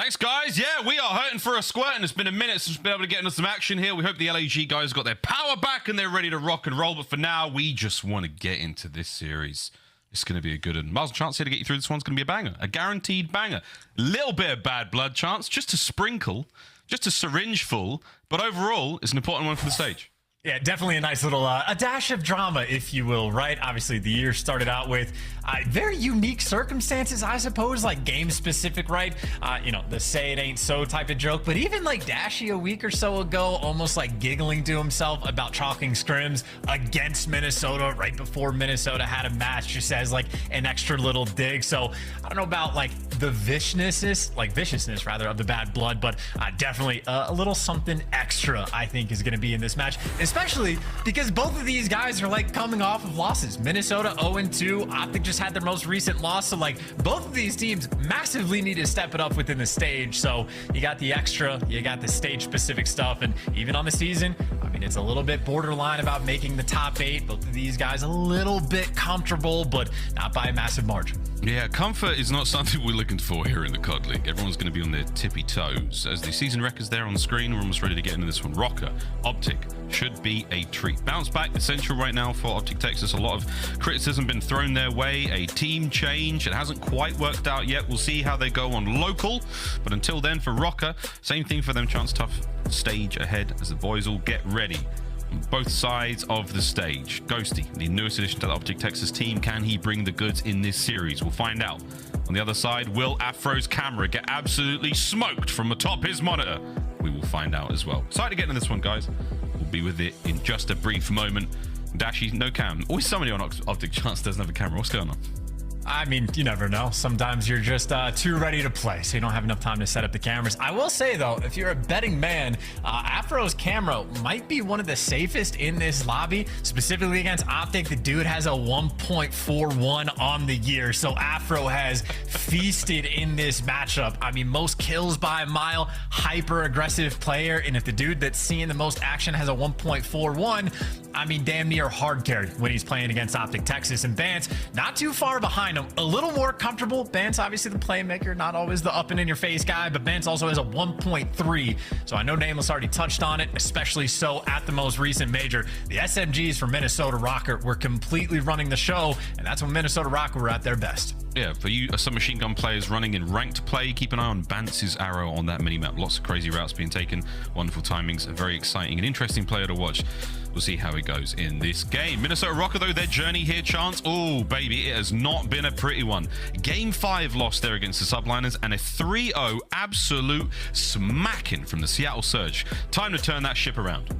Thanks, guys. Yeah, we are hurting for a squirt, and it's been a minute since we've been able to get into some action here. We hope the LAG guys got their power back and they're ready to rock and roll. But for now, we just want to get into this series. It's going to be a good one. Miles, chance here to get you through this one's going to be a banger. A guaranteed banger. Little bit of bad blood chance, just a sprinkle, just a syringe full. But overall, it's an important one for the stage. Yeah, definitely a nice little, a dash of drama, if you will, right? Obviously, the year started out with very unique circumstances, I suppose, like game-specific, right? You know, the say it ain't so type of joke, but even like Dashy a week or so ago, almost like giggling to himself about chalking scrims against Minnesota right before Minnesota had a match, just as like an extra little dig. So I don't know about like the viciousness rather, of the bad blood, but definitely a little something extra, I think, is going to be in this match. Especially because both of these guys are like coming off of losses. Minnesota 0-2. OpTic just had their most recent loss. So like both of these teams massively need to step it up within the stage. So you got the extra, you got the stage specific stuff. And even on the season, I mean, it's a little bit borderline about making the top 8. Both of these guys a little bit comfortable, but not by a massive margin. Yeah, comfort is not something we're looking for here in the COD League. Everyone's going to be on their tippy toes. As the season records there on the screen, we're almost ready to get into this one. Røkkr, OpTic, should be a treat. Bounce back essential right now for OpTic Texas. A lot of criticism been thrown their way. A team change. It hasn't quite worked out yet. We'll see how they go on local. But until then, for Røkkr, same thing for them. Chance tough stage ahead as the boys all get ready. On both sides of the stage. Ghosty, the newest addition to the OpTic Texas team. Can he bring the goods in this series? We'll find out. On the other side, will Afro's camera get absolutely smoked from atop his monitor? We will find out as well. Excited to get into this one, guys. We'll be with it in just a brief moment. Dashy, no cam. Always somebody on OpTic Chance doesn't have a camera. What's going on? I mean, you never know. Sometimes you're just too ready to play, so you don't have enough time to set up the cameras. I will say, though, if you're a betting man, Afro's camera might be one of the safest in this lobby, specifically against OpTic. The dude has a 1.41 on the year, so Afro has feasted in this matchup. I mean, most kills by a mile, hyper-aggressive player, and if the dude that's seeing the most action has a 1.41, I mean, damn near hard carry when he's playing against OpTic Texas. And Bance, not too far behind him, a little more comfortable. Bance, obviously the playmaker, not always the up and in your face guy, but Bance also has a 1.3. So I know Nameless already touched on it, especially so at the most recent major. The SMGs for Minnesota Røkkr were completely running the show, and that's when Minnesota Røkkr were at their best. Yeah, for you submachine gun players running in ranked play, keep an eye on Bance's arrow on that mini-map. Lots of crazy routes being taken, wonderful timings, a very exciting and interesting player to watch. We'll see how it goes in this game. Minnesota Røkkr, though, their journey here, Chance. Oh, baby, it has not been a pretty one. Game 5 loss there against the Subliners and a 3-0 absolute smacking from the Seattle Surge. Time to turn that ship around.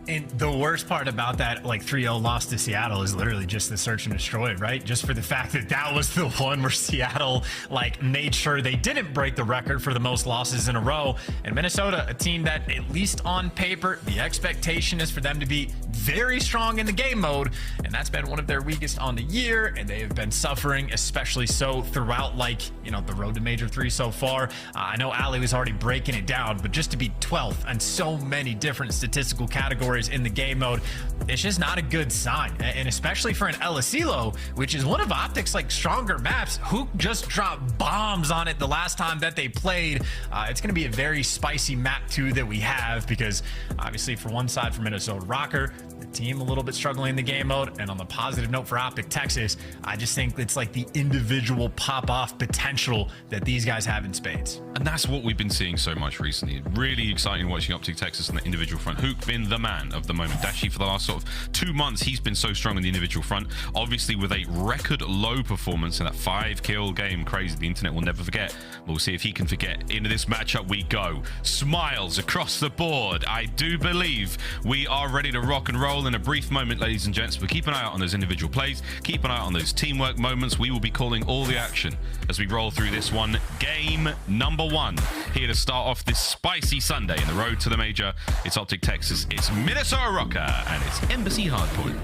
And the worst part about that, like 3-0 loss to Seattle, is literally just the search and destroy, right? Just for the fact that that was the one where Seattle like made sure they didn't break the record for the most losses in a row. And Minnesota, a team that at least on paper, the expectation is for them to be very strong in the game mode, and that's been one of their weakest on the year, and they have been suffering, especially so throughout, like, you know, the road to Major 3 so far. I know Ali was already breaking it down, but just to be 12th on so many different statistical categories in the game mode, it's just not a good sign. And especially for an El Asilo, which is one of OpTic's like stronger maps. Huke just dropped bombs on it the last time that they played. It's going to be a very spicy map too that we have, because obviously for one side, for Minnesota Røkkr, the team a little bit struggling in the game mode, and on the positive note for OpTic Texas, I just think it's like the individual pop-off potential that these guys have in spades. And that's what we've been seeing so much recently. Really exciting watching OpTic Texas on the individual front. Huke been the man of the moment. Dashy for the last sort of 2 months, he's been so strong in the individual front. Obviously with a record low performance in that 5-kill game. Crazy, the internet will never forget. We'll see if he can forget. Into this matchup we go. Smiles across the board. I do believe we are ready to rock and roll in a brief moment, ladies and gents. But keep an eye out on those individual plays. Keep an eye out on those teamwork moments. We will be calling all the action as we roll through this one. Game number 1. Here to start off this spicy Sunday in the road to the major. It's OpTic Texas. It's Minnesota Røkkr, and it's Embassy Hardpoint.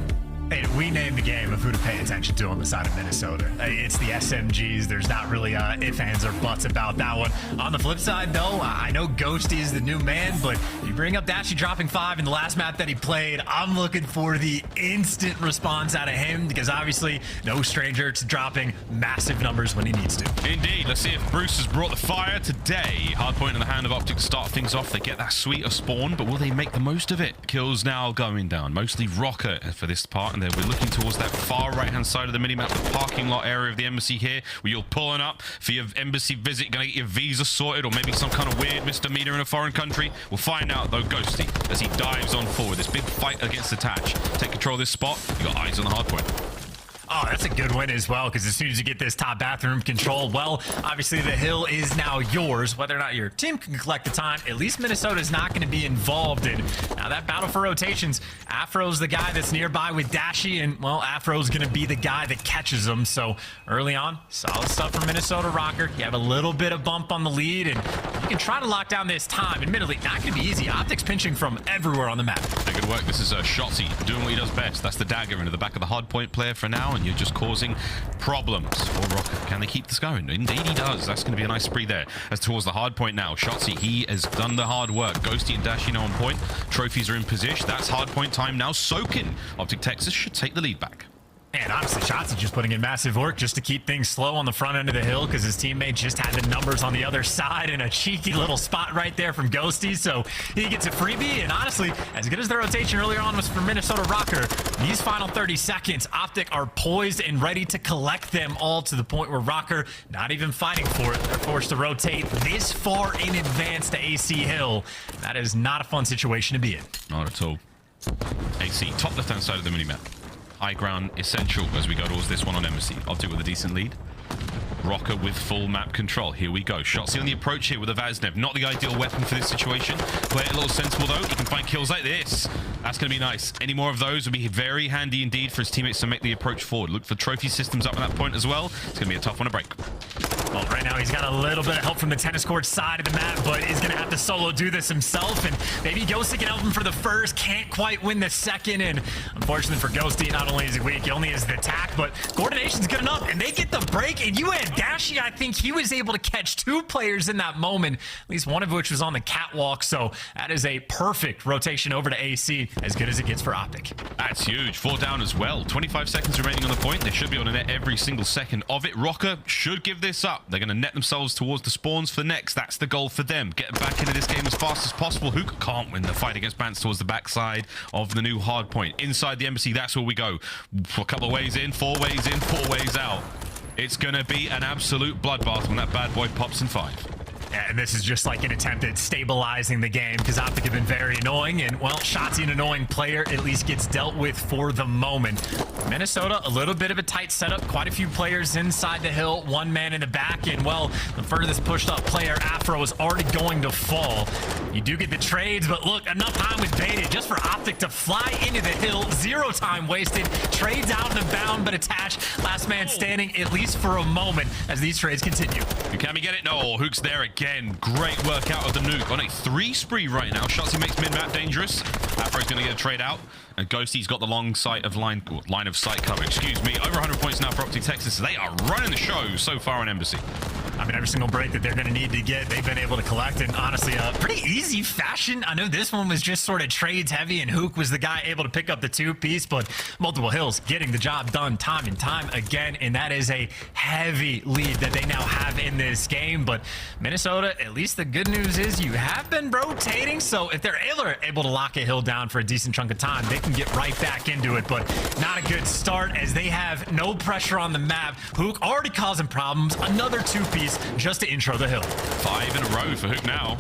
Hey, we named the game of who to pay attention to on the side of Minnesota. It's the SMGs. There's not really ifs, ands, or buts about that one. On the flip side, though, I know Ghosty is the new man, but you bring up Dashy dropping 5 in the last map that he played, I'm looking for the instant response out of him because obviously no stranger to dropping massive numbers when he needs to. Indeed. Let's see if Bruce has brought the fire today. Hard point in the hand of OpTic to start things off. They get that sweet of spawn, but will they make the most of it? Kills now going down. Mostly Røkkr for this part. And then we're looking towards that far right-hand side of the minimap, the parking lot area of the embassy here, where you're pulling up for your embassy visit, gonna get your visa sorted, or maybe some kind of weird misdemeanor in a foreign country. We'll find out, though, Ghosty, as he dives on forward. This big fight against Attach. Take control of this spot. You got eyes on the hard point. Oh, that's a good win as well, because as soon as you get this top bathroom control, well, obviously the hill is now yours. Whether or not your team can collect the time, at least Minnesota's not going to be involved in. Now, that battle for rotations, Afro's the guy that's nearby with Dashy, and, well, Afro's going to be the guy that catches them. So, early on, solid stuff from Minnesota Røkkr. You have a little bit of bump on the lead, and you can try to lock down this time. Admittedly, not going to be easy. OpTic's pinching from everywhere on the map. Hey, good work. This is Shotzzy doing what he does best. That's the dagger into the back of the hard point player for now, and you're just causing problems for Røkkr. Can they keep this going? Indeed he does. That's going to be a nice spree there. As towards the hard point now, Shotzzy, he has done the hard work. Ghosty and Dashy now on point. Trophies are in position. That's hard point time now. Soaking. OpTic Texas should take the lead back. And honestly, Shotzzy just putting in massive work just to keep things slow on the front end of the hill because his teammate just had the numbers on the other side and a cheeky little spot right there from Ghosty. So he gets a freebie. And honestly, as good as the rotation earlier on was for Minnesota Røkkr, these final 30 seconds, OpTic are poised and ready to collect them all to the point where Røkkr, not even fighting for it, they're forced to rotate this far in advance to AC Hill. That is not a fun situation to be in. Not at all. AC, top left-hand side of the minimap. High ground essential as we go towards this one on embassy. OpTic with a decent lead. Røkkr with full map control. Here we go. Shotzzy on the approach here with a Vaznev. Not the ideal weapon for this situation. Play it a little sensible though. He can find kills like this. That's going to be nice. Any more of those would be very handy indeed for his teammates to make the approach forward. Look for trophy systems up at that point as well. It's going to be a tough one to break. Well, right now he's got a little bit of help from the tennis court side of the map, but he's going to have to solo do this himself. And maybe Ghosty can help him for the first. Can't quite win the second. And unfortunately for Ghosty, not only is he weak, he only has the attack, but coordination's good enough. And they get the break. And you had Dashy, I think he was able to catch 2 players in that moment, at least one of which was on the catwalk. So that is a perfect rotation over to AC, as good as it gets for OpTic. That's huge. 4 down as well. 25 seconds remaining on the point. They should be on a net every single second of it. Røkkr should give this up. They're going to net themselves towards the spawns for next. That's the goal for them. Get back into this game as fast as possible. Huke can't win the fight against Bance towards the backside of the new hard point. Inside the embassy, that's where we go. A couple of ways in, 4 ways in, 4 ways out. It's going to be an absolute bloodbath when that bad boy pops in 5. And this is just like an attempt at stabilizing the game because OpTic have been very annoying. And, well, Shotzzy, an annoying player, at least gets dealt with for the moment. Minnesota, a little bit of a tight setup. Quite a few players inside the hill. 1 man in the back. And, well, the furthest pushed up player, Afro, is already going to fall. You do get the trades, but look, enough time was baited just for OpTic to fly into the hill. 0 time wasted. Trades out and bound, but attached. Last man standing, at least for a moment, as these trades continue. Cammy get it? No, Huke's there again. Great work out of the nuke on a 3 spree right now. Shotzzy makes mid-map dangerous. Afro's going to get a trade out. And Ghosty's got the long sight of line of sight cover. Excuse me. Over 100 points now for OpTic Texas. They are running the show so far on embassy. I mean, every single break that they're going to need to get, they've been able to collect in, honestly, a pretty easy fashion. I know this one was just sort of trades heavy, and Huke was the guy able to pick up the 2-piece, but multiple hills getting the job done time and time again, and that is a heavy lead that they now have in this game. But Minnesota, at least the good news is you have been rotating, so if they're able to lock a hill down for a decent chunk of time, they can get right back into it, but not a good start as they have no pressure on the map. Huke already causing problems. Another 2-piece just to intro the hill. 5 in a row for Huke now.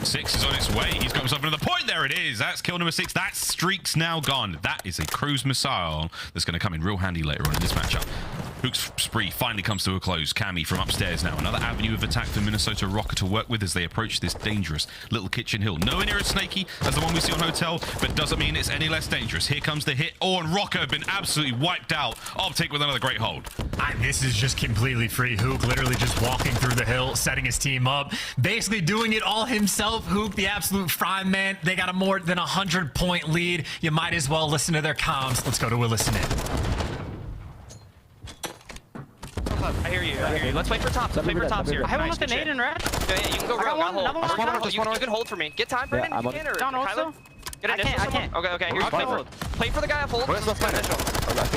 6 is on its way. He's got himself another point. There it is. That's kill number 6. That streak's now gone. That is a cruise missile that's going to come in real handy later on in this matchup. Huke's spree finally comes to a close. Cammy from upstairs now. Another avenue of attack for Minnesota Røkkr to work with as they approach this dangerous little kitchen hill. Nowhere near as snaky as the one we see on Hotel, but doesn't mean it's any less dangerous. Here comes the hit. Oh, and Røkkr have been absolutely wiped out. OpTic with another great hold. This is just completely free. Huke literally just walking through the hill, setting his team up, basically doing it all himself. Huke, the absolute fry man. They got a more than 100-point lead. You might as well listen to their comms. Let's go to a listen in. I hear you. Let's wait for tops. Let's wait for tops here. I have almost an 8 in red. Yeah, you can go rogue. Another one. You can hold for me. Get time, Brandon. Yeah, You can, or Down also. Kyler? Get I can't. Okay. Here's play for the guy off hold. Where's the finish?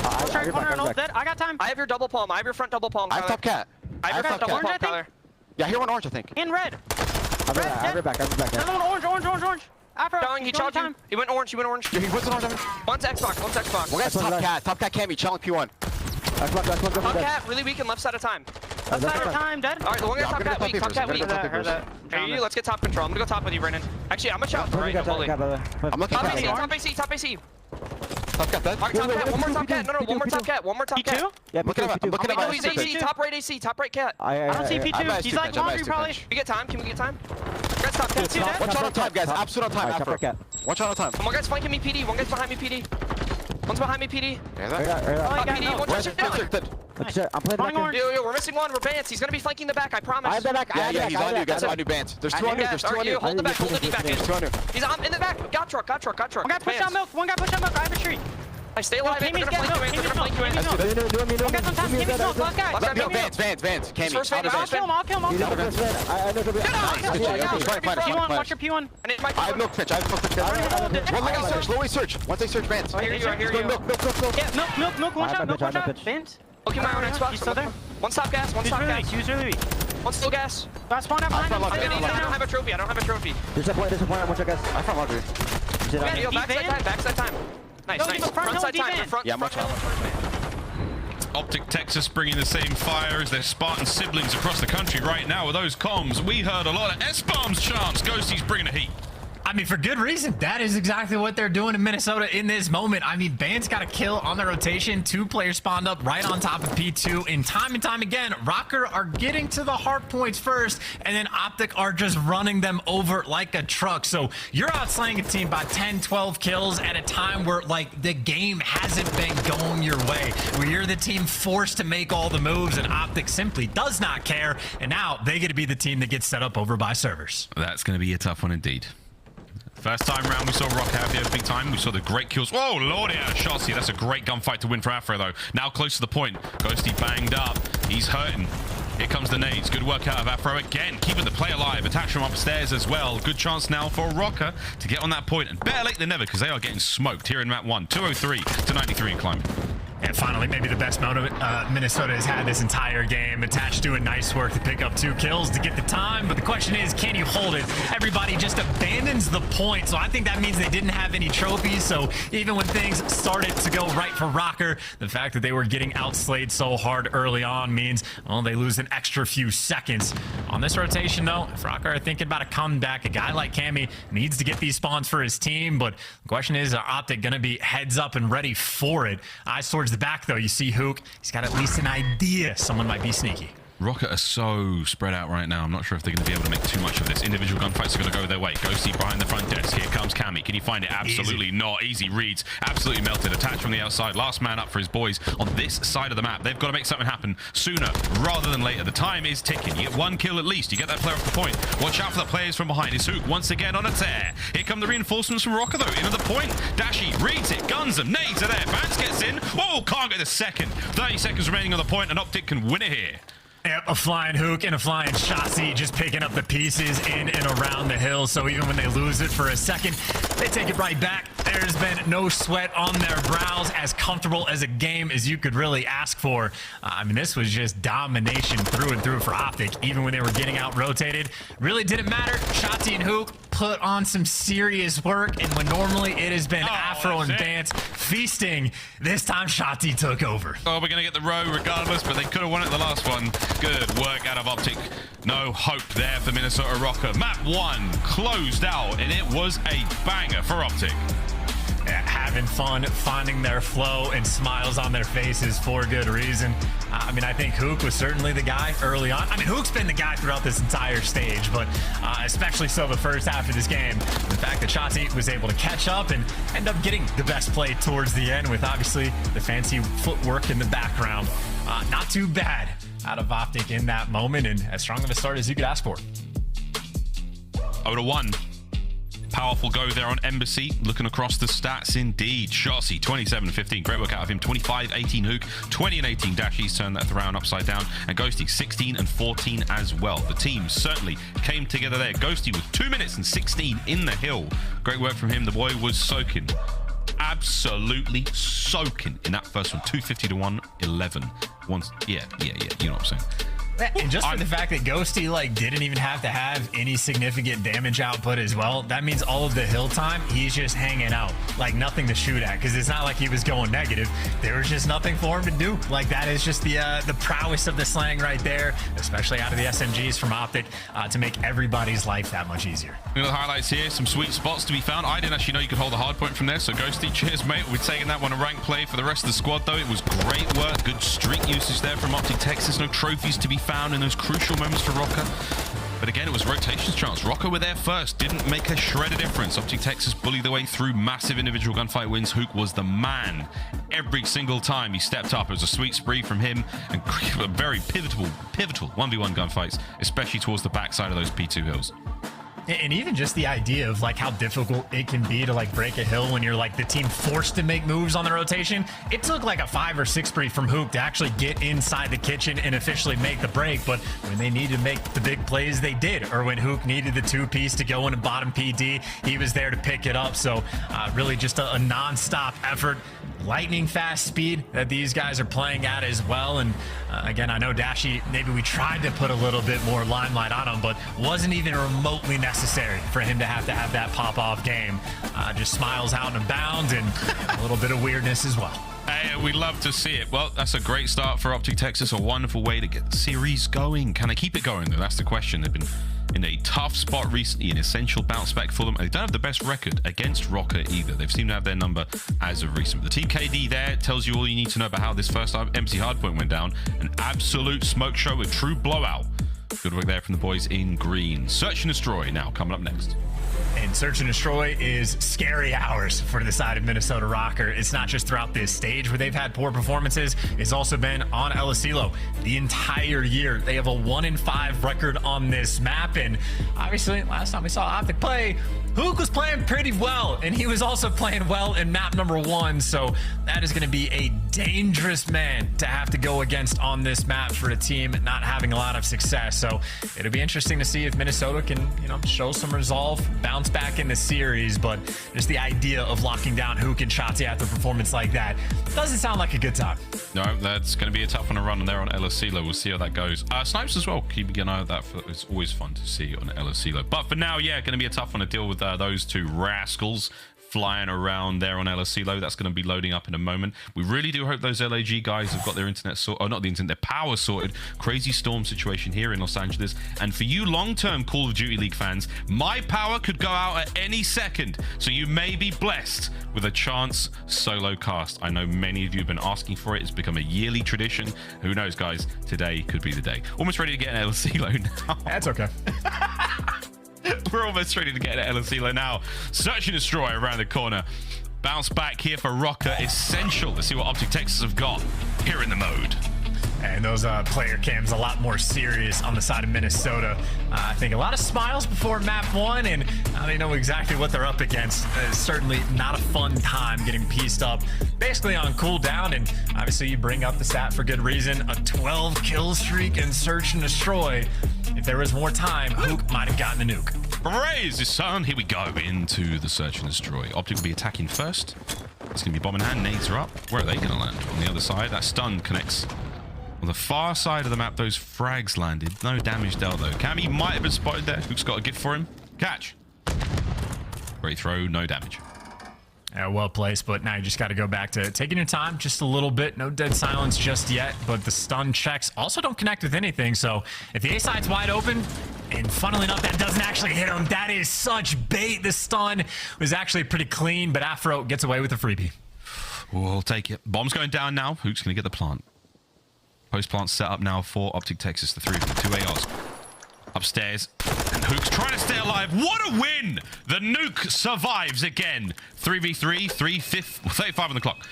I'll try corner and ult dead. I got time. I have your double palm. I have your front double palm. I have top cat. I have your front double orange, palm, I think. Kyler. Yeah, here one orange, I think. In red. I'll be back. Another one orange. Afro. Challenge, he challenged him. He went orange. Yeah, he puts it on him. One's Xbox. One guy's top cat, Cammy, challenge P1. Top cat, really weak and left side of time. Left side of time, dead. Alright, the one guy's top cat weak. Top cat weak. Heard that. Hey, you, let's get top control. I'm gonna go top with you, Brandon. Actually, I'm gonna shout right now, bully. I'm looking Top AC, at top AC. top cat dead. Alright, top cat. One more top cat. No, one more top cat. One more top cat. P2? Yeah, I'm looking at No, he's AC. Top right AC. Top right cat. I don't see P2. He's like laundry probably. Can we get time? Can we get time? Guys, top cat. Two dead. One shot on time, guys. Absolute on time, Afro. One shot on time. One guy's flanking me, PD. One guy's behind me, PD. One's behind me, PD. PD. One shot. I'm playing orange. Yo, we're missing one. We're Bance. He's gonna be flanking the back, I promise. I have the back. Yeah, he's on you, guys. On you, Bance. There's two on you. Hold the back. Hold the D back in. Two on you. He's in the back. Got truck. One guy push out milk. I have a tree. I stay alive. They're gonna flank you in. One guy's on top. Cammy's milk. Last guy. Vance. Cammy. I'll kill him. P1. Watch your P1. I have milk pitch. One leg search. Low way search. Once they search Vance. I hear you. Milk. Yeah, milk. One shot. Bance. Okay, my own Xbox. He's still there. One stop gas. One stop gas. He's really weak. One still gas. Last spawn out behind him. I don't have a trophy. There's a point. I found laundry. Yeah, yo, backside time. Nice. Front side time. Yeah, much higher. OpTic Texas bringing the same fire as their Spartan siblings across the country right now with those comms. We heard a lot of S-bombs chants. Ghosty's bringing the heat. I mean, for good reason. That is exactly what they're doing in Minnesota in this moment. I mean, Bance got a kill on the rotation. 2 players spawned up right on top of P2. And time again, Røkkr are getting to the hard points first, and then OpTic are just running them over like a truck. So you're outslaying a team by 10, 12 kills at a time where, like, the game hasn't been going your way, where you're the team forced to make all the moves, and OpTic simply does not care. And now they get to be the team that gets set up over by servers. That's going to be a tough one indeed. First time round, we saw Røkkr have the big time. We saw the great kills. Oh, Lord, yeah, Shotzzy. That's a great gunfight to win for Afro, though. Now close to the point. Ghosty banged up. He's hurting. Here comes the nades. Good work out of Afro again, keeping the play alive. Attach from upstairs as well. Good chance now for Røkkr to get on that point. And better late than never, because they are getting smoked here in map 1. 203 to 93 in climbing. And finally, maybe the best moment Minnesota has had this entire game. Attached doing nice work to pick up 2 kills to get the time. But the question is, can you hold it? Everybody just abandons the point. So I think that means they didn't have any trophies. So even when things started to go right for Røkkr, the fact that they were getting outslayed so hard early on means, well, they lose an extra few seconds. On this rotation, though, if Røkkr are thinking about a comeback, a guy like Cammy needs to get these spawns for his team. But the question is, are OpTic going to be heads up and ready for it? Eyes towards the back, though, you see Huke. He's got at least an idea someone might be sneaky. Røkkr are so spread out right now. I'm not sure if they're going to be able to make too much of this. Individual gunfights are going to go their way. Ghosty behind the front desk. Here comes Cammy. Can he find it? Absolutely not. Easy reads. Absolutely melted. Attached from the outside. Last man up for his boys on this side of the map. They've got to make something happen sooner rather than later. The time is ticking. You get 1 kill at least. You get that player off the point. Watch out for the players from behind. It's Huke once again on a tear. Here come the reinforcements from Røkkr, though. Into the point. Dashy reads it. Guns them. Nades are there. Bance gets in. Oh, can't get the second. 30 seconds remaining on the point, and OpTic can win it here. Yep, a flying Huke and a flying Shotzzy just picking up the pieces in and around the hill. So even when they lose it for a second, they take it right back. There's been no sweat on their brows. As comfortable as a game as you could really ask for. I mean, this was just domination through and through for OpTic. Even when they were getting out-rotated, really didn't matter. Shotzzy and Huke put on some serious work. And when normally it has been Afro and Bance feasting, this time Shotzzy took over. Oh, we're going to get the row regardless, but they could have won it the last one. Good work out of OpTic. No hope there for Minnesota Røkkr. Map 1 closed out, and it was a banger for OpTic. having fun, finding their flow, and smiles on their faces for good reason. I mean, I think Huke was certainly the guy early on. I mean, Huke's been the guy throughout this entire stage, but especially so the first half of this game. The fact that Shotzzy was able to catch up and end up getting the best play towards the end with obviously the fancy footwork in the background. Not too bad out of OpTic in that moment, and as strong of a start as you could ask for. I would have won. Powerful go there on aBeZy. Looking across the stats, indeed. Shotzzy, 27-15. Great work out of him. 25-18 Huke. 20-18 Dashy's turned that round upside down. And Ghosty, 16-14 as well. The team certainly came together there. Ghosty with 2 minutes and 16 in the hill. Great work from him. The boy was soaking. Absolutely soaking in that first one. 250 to 111. Once, yeah. You know what I'm saying. And just for the fact that Ghosty like didn't even have to have any significant damage output as well, that means all of the hill time he's just hanging out, like nothing to shoot at, because it's not like he was going negative. There was just nothing for him to do. Like that is just the prowess of the slang right there, especially out of the SMGs from OpTic, to make everybody's life that much easier. Look at the highlights here, some sweet spots to be found. I didn't actually know you could hold a hard point from there, so Ghosty, cheers mate. We're taking that one a rank play for the rest of the squad though. It was great work, good streak usage there from OpTic Texas. No trophies to be found in those crucial moments for Røkkr. But again, it was rotations chance. Røkkr were there first, didn't make a shred of difference. OpTic Texas bullied their way through massive individual gunfight wins. Huke was the man every single time he stepped up. It was a sweet spree from him and very pivotal 1v1 gunfights, especially towards the backside of those P2 hills. And even just the idea of like how difficult it can be to like break a hill when you're like the team forced to make moves on the rotation. It took like a 5 or 6 spree from Huke to actually get inside the kitchen and officially make the break. But when they needed to make the big plays, they did. Or when Huke needed the 2-piece to go in a bottom PD, he was there to pick it up. So really just a non-stop effort. Lightning fast speed that these guys are playing at as well. And again, I know Dashy, maybe we tried to put a little bit more limelight on him, but wasn't even remotely necessary for him to have that pop-off game. Just smiles out and abound, and a little bit of weirdness as well. Hey, we love to see it. Well, that's a great start for OpTic Texas. A wonderful way to get the series going. Can they keep it going, though? That's the question. They've been in a tough spot recently, an essential bounce back for them. They don't have the best record against Røkkr either. They've seemed to have their number as of recent. The team KD there tells you all you need to know about how this first aBeZy hardpoint went down. An absolute smoke show, a true blowout. Good work there from the boys in green. Search and Destroy now coming up next. And Search and Destroy is scary hours for the side of Minnesota Røkkr. It's not just throughout this stage where they've had poor performances. It's also been on Elasilo the entire year. They have a 1-5 record on this map. And obviously, last time we saw OpTic play, Huke was playing pretty well. And he was also playing well in map number 1. So that is going to be a dangerous man to have to go against on this map for a team not having a lot of success. So it'll be interesting to see if Minnesota can, show some resolve, bounce back in the series. But just the idea of locking down Huke and Shotzzy after a performance like that doesn't sound like a good time. No, that's going to be a tough one to run there on Elasilo. We'll see how that goes. Snipes as well. Keep an eye on that. It's always fun to see on Elasilo. But for now, yeah, going to be a tough one to deal with those two rascals flying around there on Elasilo. That's going to be loading up in a moment. We really do hope those LAG guys have got their internet sorted. Oh, not the internet, their power sorted. Crazy storm situation here in Los Angeles. And for you long-term Call of Duty League fans, my power could go out at any second. So you may be blessed with a chance solo cast. I know many of you have been asking for it. It's become a yearly tradition. Who knows, guys? Today could be the day. Almost ready to get an Elasilo now. That's okay. We're almost ready to get an Elasilo now. Search and Destroy around the corner. Bounce back here for Røkkr. Essential. Let's see what OpTic Texas have got here in the mode. And those player cams a lot more serious on the side of Minnesota. I think a lot of smiles before map 1, and they know exactly what they're up against. It's certainly not a fun time getting pieced up basically on cooldown, and obviously you bring up the stat for good reason. A 12 kill streak in Search and Destroy. If there was more time, Huke might have gotten the nuke. Raise the sun. Here we go into the Search and Destroy. OpTic will be attacking first. It's going to be bomb in hand. Nades are up. Where are they going to land? On the other side. That stun connects. On the far side of the map, those frags landed. No damage dealt, though. Cammy might have been spotted there. Huke's got a gift for him. Catch. Great throw. No damage. Yeah, well placed, but now you just got to go back to taking your time just a little bit. No dead silence just yet, but the stun checks also don't connect with anything. So if the A side's wide open, And funnily enough, that doesn't actually hit him. That is such bait. The stun was actually pretty clean, but Afro gets away with the freebie. We'll take it. Bomb's going down now. Huke's going to get the plant. Post plant set up now for OpTic Texas. The 3 of them, 2 ARs. Upstairs. And Huke's trying to stay alive. What a win! The nuke survives again. 3v3, 35 on the clock.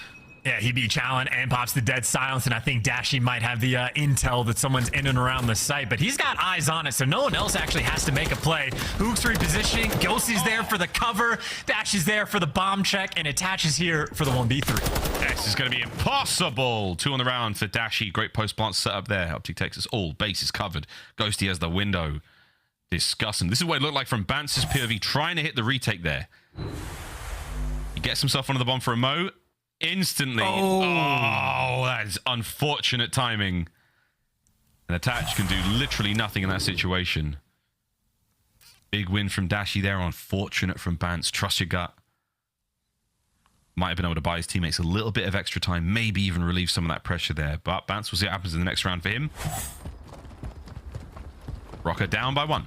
Yeah, he beat Challen and pops the dead silence, and I think Dashy might have the intel that someone's in and around the site, but he's got eyes on it, so no one else actually has to make a play. Huke's repositioning, Ghosty's there for the cover, Dashy's there for the bomb check, and attaches here for the 1v3. This is going to be impossible. 2 on the round for Dashy. Great post plant set up there. OpTic Texas, all bases covered. Ghosty has the window. Disgusting. This is what it looked like from Bance's POV, trying to hit the retake there. He gets himself onto the bomb for a mo. Instantly. Oh, that is unfortunate timing. An attach can do literally nothing in that situation. Big win from Dashy there. Unfortunate from Bance. Trust your gut. Might have been able to buy his teammates a little bit of extra time. Maybe even relieve some of that pressure there. But Bance, we'll see what happens in the next round for him. Røkkr down by 1.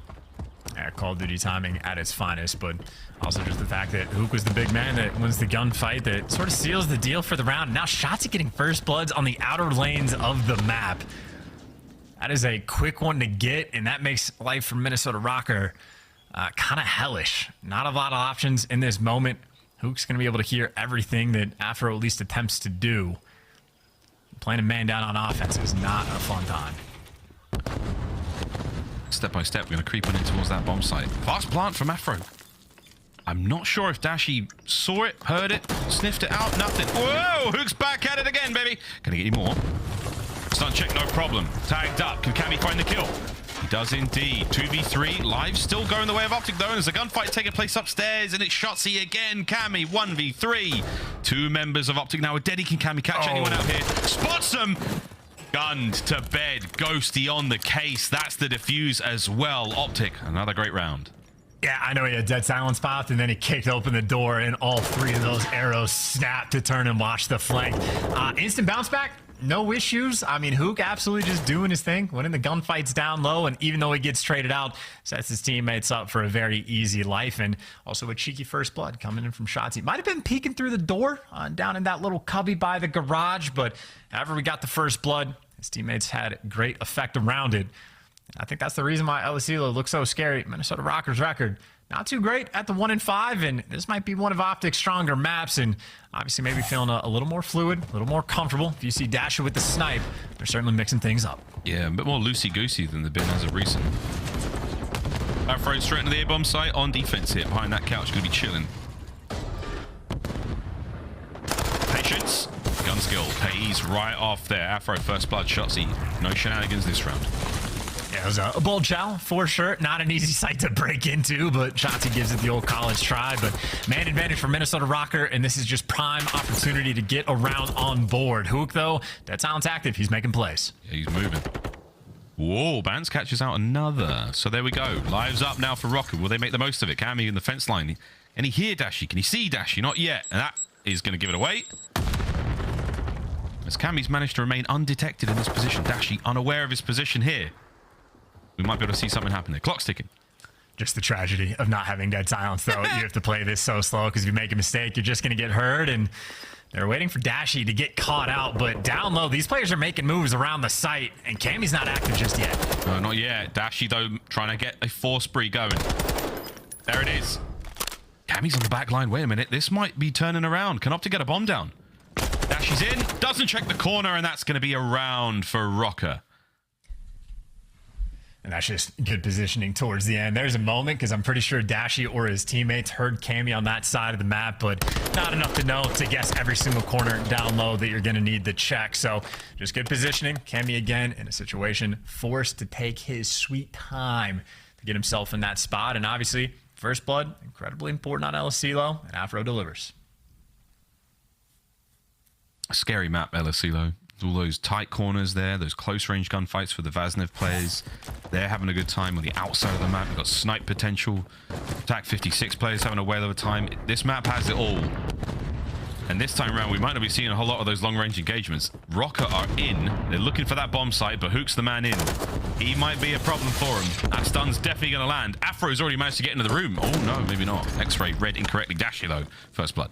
Yeah, Call of Duty timing at its finest, but also just the fact that Huke was the big man that wins the gunfight that sort of seals the deal for the round. Now Shotzzy getting first bloods on the outer lanes of the map. That is a quick one to get, and that makes life for Minnesota Røkkr kind of hellish. Not a lot of options in this moment. Huke's going to be able to hear everything that Afro at least attempts to do. Playing a man down on offense is not a fun time. Step by step, we're going to creep on in towards that bomb site. Fast plant from Afro. I'm not sure if Dashy saw it, heard it, sniffed it out, nothing. Whoa, Huke's back at it again, baby. Can I get any more? Stun check, no problem. Tagged up. Can Cammy find the kill? He does indeed. 2v3. Live still going the way of OpTic, though. And there's a gunfight taking place upstairs, and it's Shotzzy again. Cammy, 1v3. 2 members of OpTic now are dead. Can Cammy catch anyone out here? Spots them. Gunned to bed. Ghosty on the case. That's the defuse as well. OpTic, another great round. Yeah, I know he had dead silence popped, and then he kicked open the door, and all 3 of those arrows snapped to turn and watch the flank. Instant bounce back, no issues. I mean, Huke absolutely just doing his thing, winning the gunfights down low, and even though he gets traded out, sets his teammates up for a very easy life, and also a cheeky first blood coming in from Shotzzy. Might have been peeking through the door down in that little cubby by the garage, but however we got the first blood, his teammates had great effect around it. I think that's the reason why aBeZy looks so scary. Minnesota Røkkr's record, not too great at the 1-5, and this might be one of OpTic's stronger maps, and obviously maybe feeling a little more fluid, a little more comfortable. If you see Dashy with the snipe, they're certainly mixing things up. Yeah, a bit more loosey-goosey than they've been as of recent. Afro straight into the A-bomb site on defense here. Behind that couch, going to be chilling. Patience. Gun skill pays right off there. Afro first blood. Shotzzy. No shenanigans this round. Yeah, it was a bold chow for sure. Not an easy site to break into, but Shotzzy gives it the old college try. But man advantage for Minnesota Røkkr, and this is just prime opportunity to get around on board. Huke, though, that sounds active. He's making plays. Yeah, he's moving. Whoa, Bance catches out another. So there we go. Lives up now for Røkkr. Will they make the most of it? Cammy in the fence line. Can he hear Dashy? Can he see Dashy? Not yet. And that is going to give it away. As Cammy's managed to remain undetected in this position. Dashy unaware of his position here. We might be able to see something happen there. Clock's ticking. Just the tragedy of not having dead silence, though. You have to play this so slow because if you make a mistake, you're just going to get hurt. And they're waiting for Dashy to get caught out. But down low, these players are making moves around the site. And Cammy's not active just yet. No, not yet. Dashy, though, trying to get a 4 spree going. There it is. Cammy's on the back line. Wait a minute. This might be turning around. Can OpTic get a bomb down? Dashy's in. Doesn't check the corner. And that's going to be a round for Røkkr. And that's just good positioning towards the end. There's a moment, because I'm pretty sure Dashy or his teammates heard Cammy on that side of the map, but not enough to know to guess every single corner down low that you're going to need the check. So just good positioning. Cammy again in a situation forced to take his sweet time to get himself in that spot. And obviously, first blood, incredibly important on aBeZy, and Afro delivers. A scary map, aBeZy. All those tight corners there, those close-range gunfights for the Vaznev players. They're having a good time on the outside of the map. You've got snipe potential. Attack 56 players having a whale of a time. This map has it all. And this time around, we might not be seeing a whole lot of those long-range engagements. Røkkr are in. They're looking for that bomb site, but Huke's the man in. He might be a problem for him. That stun's definitely going to land. Afro's already managed to get into the room. Oh, no, maybe not. X-ray read incorrectly. Dashy, though. First blood.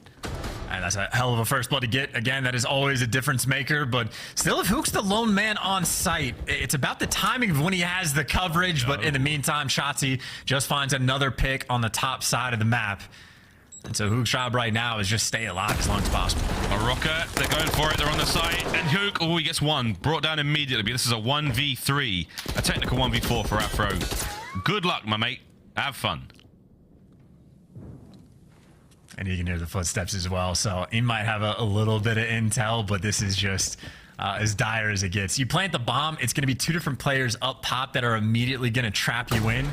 And that's a hell of a first blood to get. Again, that is always a difference maker, but still, if Huke's the lone man on site, it's about the timing of when he has the coverage, but in the meantime, Shotzzy just finds another pick on the top side of the map. And so Huke's job right now is just stay alive as long as possible. Røkkr, they're going for it. They're on the site. And Huke, oh, he gets one. Brought down immediately. But this is a 1v3. A technical 1v4 for Afro. Good luck, my mate. Have fun. And you can hear the footsteps as well. So he might have a little bit of intel, but this is just as dire as it gets. You plant the bomb, it's going to be two different players up top that are immediately going to trap you in.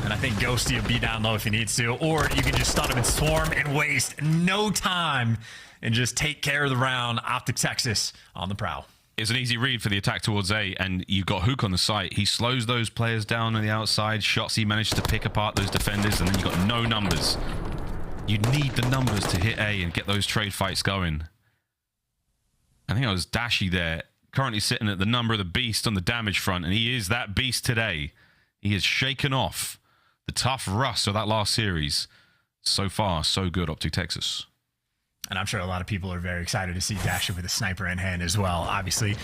And I think Ghosty will be down low if he needs to. Or you can just stun him and swarm and waste no time and just take care of the round. OpTic Texas on the prowl. It's an easy read for the attack towards A, and you've got Huke on the site. He slows those players down on the outside. Shotzzy managed to pick apart those defenders, and then you've got no numbers. You need the numbers to hit A and get those trade fights going. I think it was Dashy there, currently sitting at the number of the beast on the damage front, and he is that beast today. He has shaken off the tough rust of that last series. So far, so good, OpTic Texas. And I'm sure a lot of people are very excited to see Dashy with a sniper in hand as well. Obviously,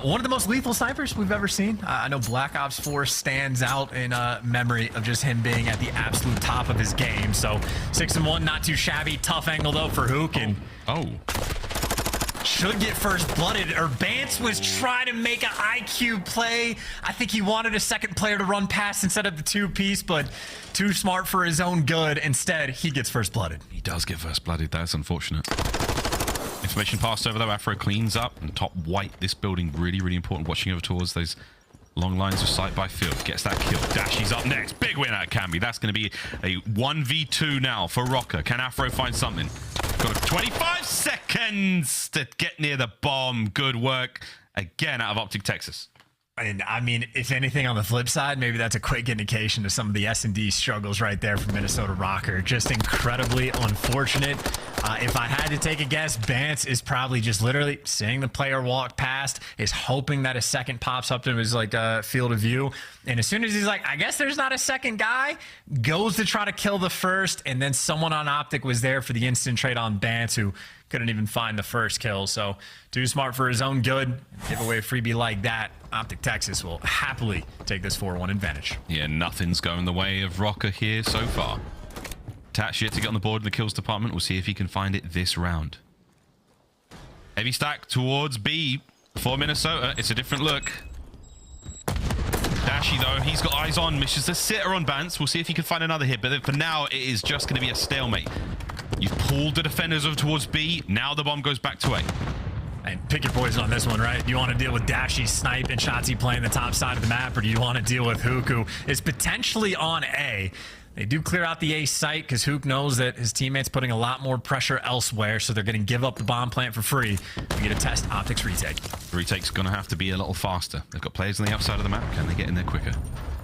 one of the most lethal snipers we've ever seen. I know Black Ops 4 stands out in memory of just him being at the absolute top of his game. So 6-1, not too shabby. Tough angle, though, for Huke. And should get first blooded, or Bance was trying to make an IQ play. I think he wanted a second player to run past instead of the two-piece, but too smart for his own good. Instead, he gets first blooded. He does get first blooded. That's unfortunate. Information passed over, though. Afro cleans up and top white. This building really, really important. Watching over towards those long lines of sight by field. Gets that kill. Dashy's up next. Big win at Cammy. That's going to be a 1v2 now for Røkkr. Can Afro find something? Got 25 seconds to get near the bomb. Good work again out of OpTic Texas. And I mean, if anything, on the flip side, maybe that's a quick indication of some of the S&D struggles right there from Minnesota Røkkr. Just incredibly unfortunate. If I had to take a guess, Bance is probably just literally seeing the player walk past, is hoping that a second pops up to his field of view. And as soon as he's like, I guess there's not a second guy, goes to try to kill the first. And then someone on OpTic was there for the instant trade on Bance, who couldn't even find the first kill. So too smart for his own good. Give away a freebie like that. OpTic Texas will happily take this 4-1 advantage. Yeah, nothing's going the way of Røkkr here so far. Tatch yet to get on the board in the kills department. We'll see if he can find it this round. Heavy stack towards B for Minnesota. It's a different look. Dashy, though, he's got eyes on. Missions the sitter on Bance. We'll see if he can find another hit. But then for now, it is just going to be a stalemate. You've pulled the defenders over towards B. Now the bomb goes back to A. And pick your poison on this one, right? Do you want to deal with Dashy, Snipe, and Shotzzy playing the top side of the map, or do you want to deal with Huke, who is potentially on A? They do clear out the A site because Huke knows that his teammates putting a lot more pressure elsewhere, so they're going to give up the bomb plant for free. We get to test OpTic's retake. The retake's going to have to be a little faster. They've got players on the outside of the map. Can they get in there quicker?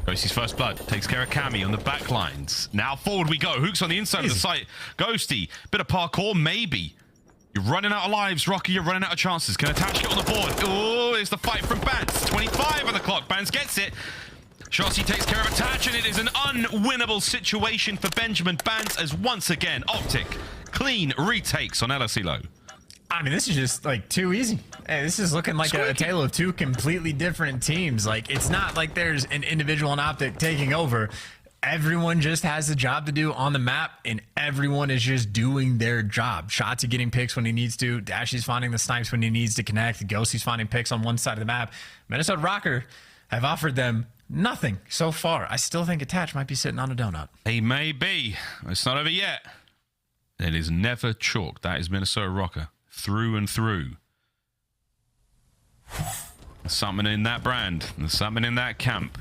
Ghosty's first blood takes care of Cammy on the back lines. Now forward we go. Huke's on the inside of the site. Ghosty, bit of parkour, maybe. You're running out of lives, Røkkr. You're running out of chances. Can Attach get on the board? Oh, it's the fight from Bance. 25 on the clock. Bance gets it. Shotzzy takes care of Attach, and it is an unwinnable situation for Benjamin Bance as once again OpTic clean retakes on LSELO. I mean, this is just like too easy. Hey, this is looking like a tale of two completely different teams. Like, it's not like there's an individual on OpTic taking over. Everyone just has a job to do on the map, and everyone is just doing their job. Shotzzy getting picks when he needs to. Dashy's finding the snipes when he needs to connect. Ghosty's finding picks on one side of the map. Minnesota Røkkr have offered them nothing so far. I still think Attach might be sitting on a donut. He may be. It's not over yet. It is never chalk. That is Minnesota Røkkr. Through and through. There's something in that brand. There's something in that camp.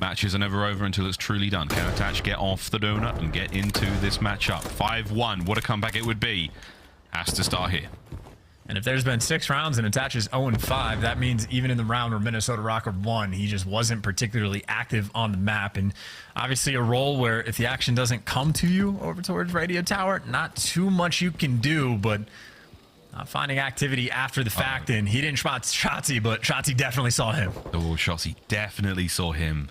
Matches are never over until it's truly done. Can Attach get off the donut and get into this matchup? 5-1. What a comeback it would be. Has to start here. And if there's been 6 rounds and Attach is 0-5, that means even in the round where Minnesota Røkkr won, he just wasn't particularly active on the map. And obviously a role where if the action doesn't come to you over towards Radio Tower, not too much you can do, but finding activity after the fact, and he didn't spot Shotzzy, but Shotzzy definitely saw him. Oh, Shotzzy definitely saw him.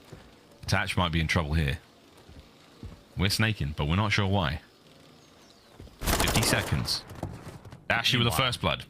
Attach might be in trouble here. We're snaking, but we're not sure why. 50 seconds. Dashy with the first blood.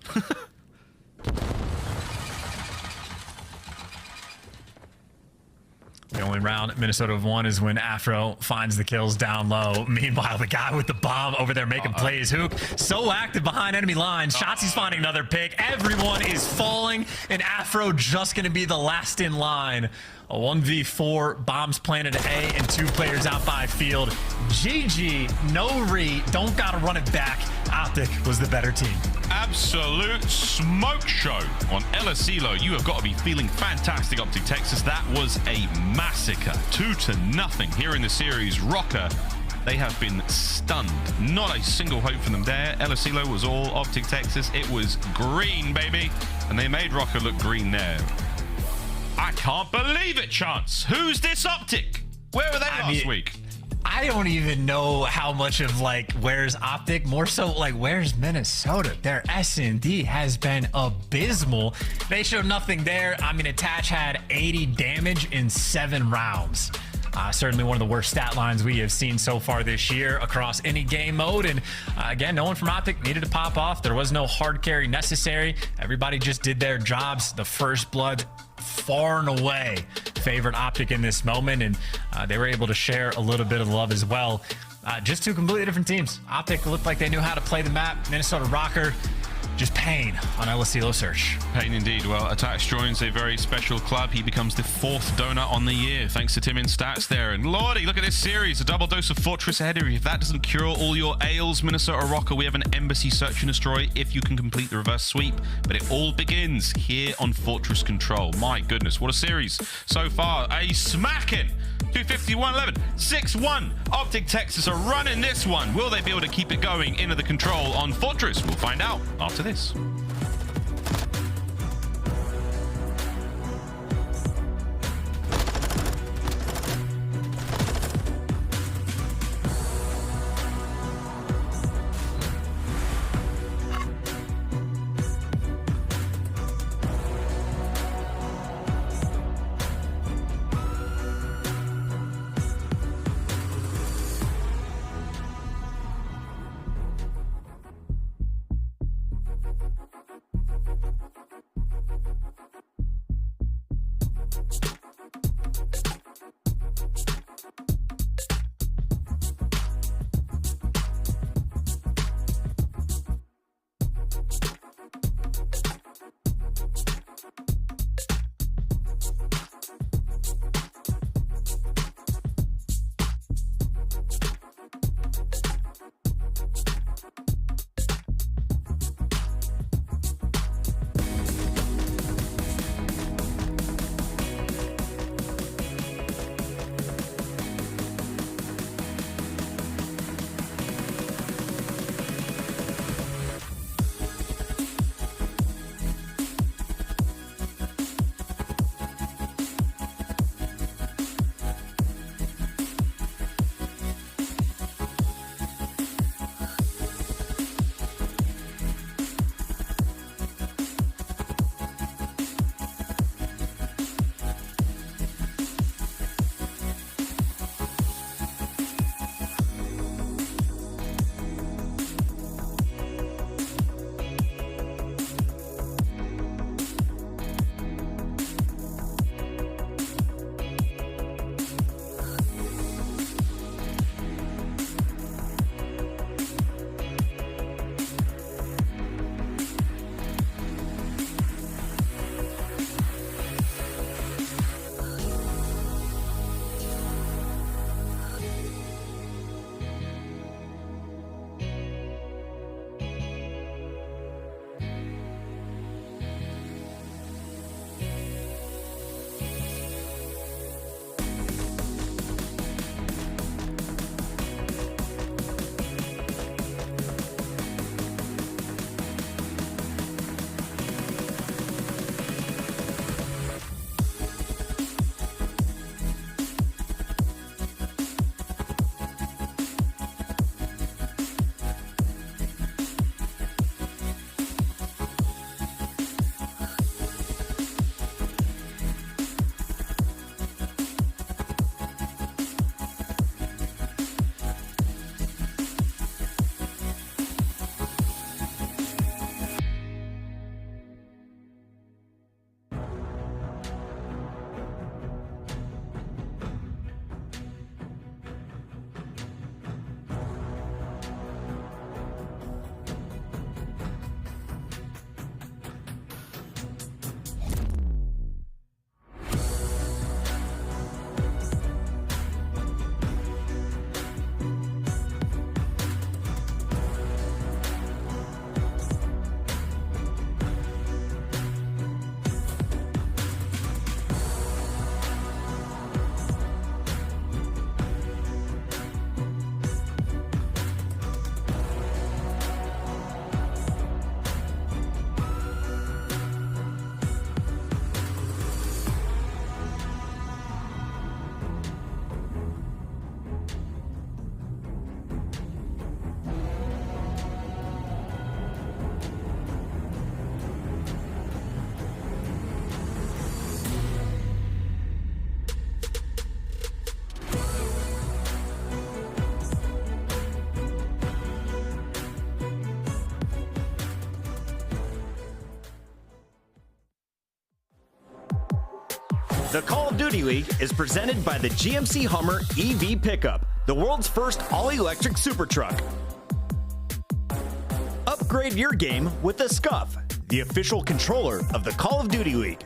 The only round Minnesota have won is when Afro finds the kills down low. Meanwhile, the guy with the bomb over there making plays. Huke so active behind enemy lines. Shotzi's finding another pick. Everyone is falling, and Afro just going to be the last in line. A 1v4, bombs planted at A, and 2 players out by field. GG, no re, don't gotta run it back. OpTic was the better team. Absolute smoke show on LSELO. You have got to be feeling fantastic, OpTic Texas. That was a massacre. 2-0 here in the series. Røkkr, they have been stunned. Not a single hope for them there. LSELO was all OpTic Texas. It was green, baby. And they made Røkkr look green there. I can't believe it, Chance. Who's this OpTic? Where were they last week? I don't even know how much of, like, where's OpTic, more so, like, where's Minnesota? Their S&D has been abysmal. They showed nothing there. I mean, Attach had 80 damage in 7 rounds. Certainly one of the worst stat lines we have seen so far this year across any game mode. And again, no one from OpTic needed to pop off. There was no hard carry necessary. Everybody just did their jobs. The first blood far and away favored OpTic in this moment, and they were able to share a little bit of love as well. Just 2 completely different teams. OpTic looked like they knew how to play the map. Minnesota Røkkr, just pain on LSELO search. Pain indeed. Well, Attach joins a very special club. He becomes the 4th donut on the year, thanks to Tim in stats there. And Lordy, look at this series. A double dose of Fortress ahead of you. If that doesn't cure all your ails, Minnesota Røkkr, we have an embassy search and destroy if you can complete the reverse sweep. But it all begins here on Fortress Control. My goodness, what a series so far. A smacking 251-11, 6-1. OpTic Texas are running this one. Will they be able to keep it going into the control on Fortress? We'll find out after this. The Call of Duty League is presented by the GMC Hummer EV Pickup, the world's first all-electric super truck. Upgrade your game with the Scuff, the official controller of the Call of Duty League.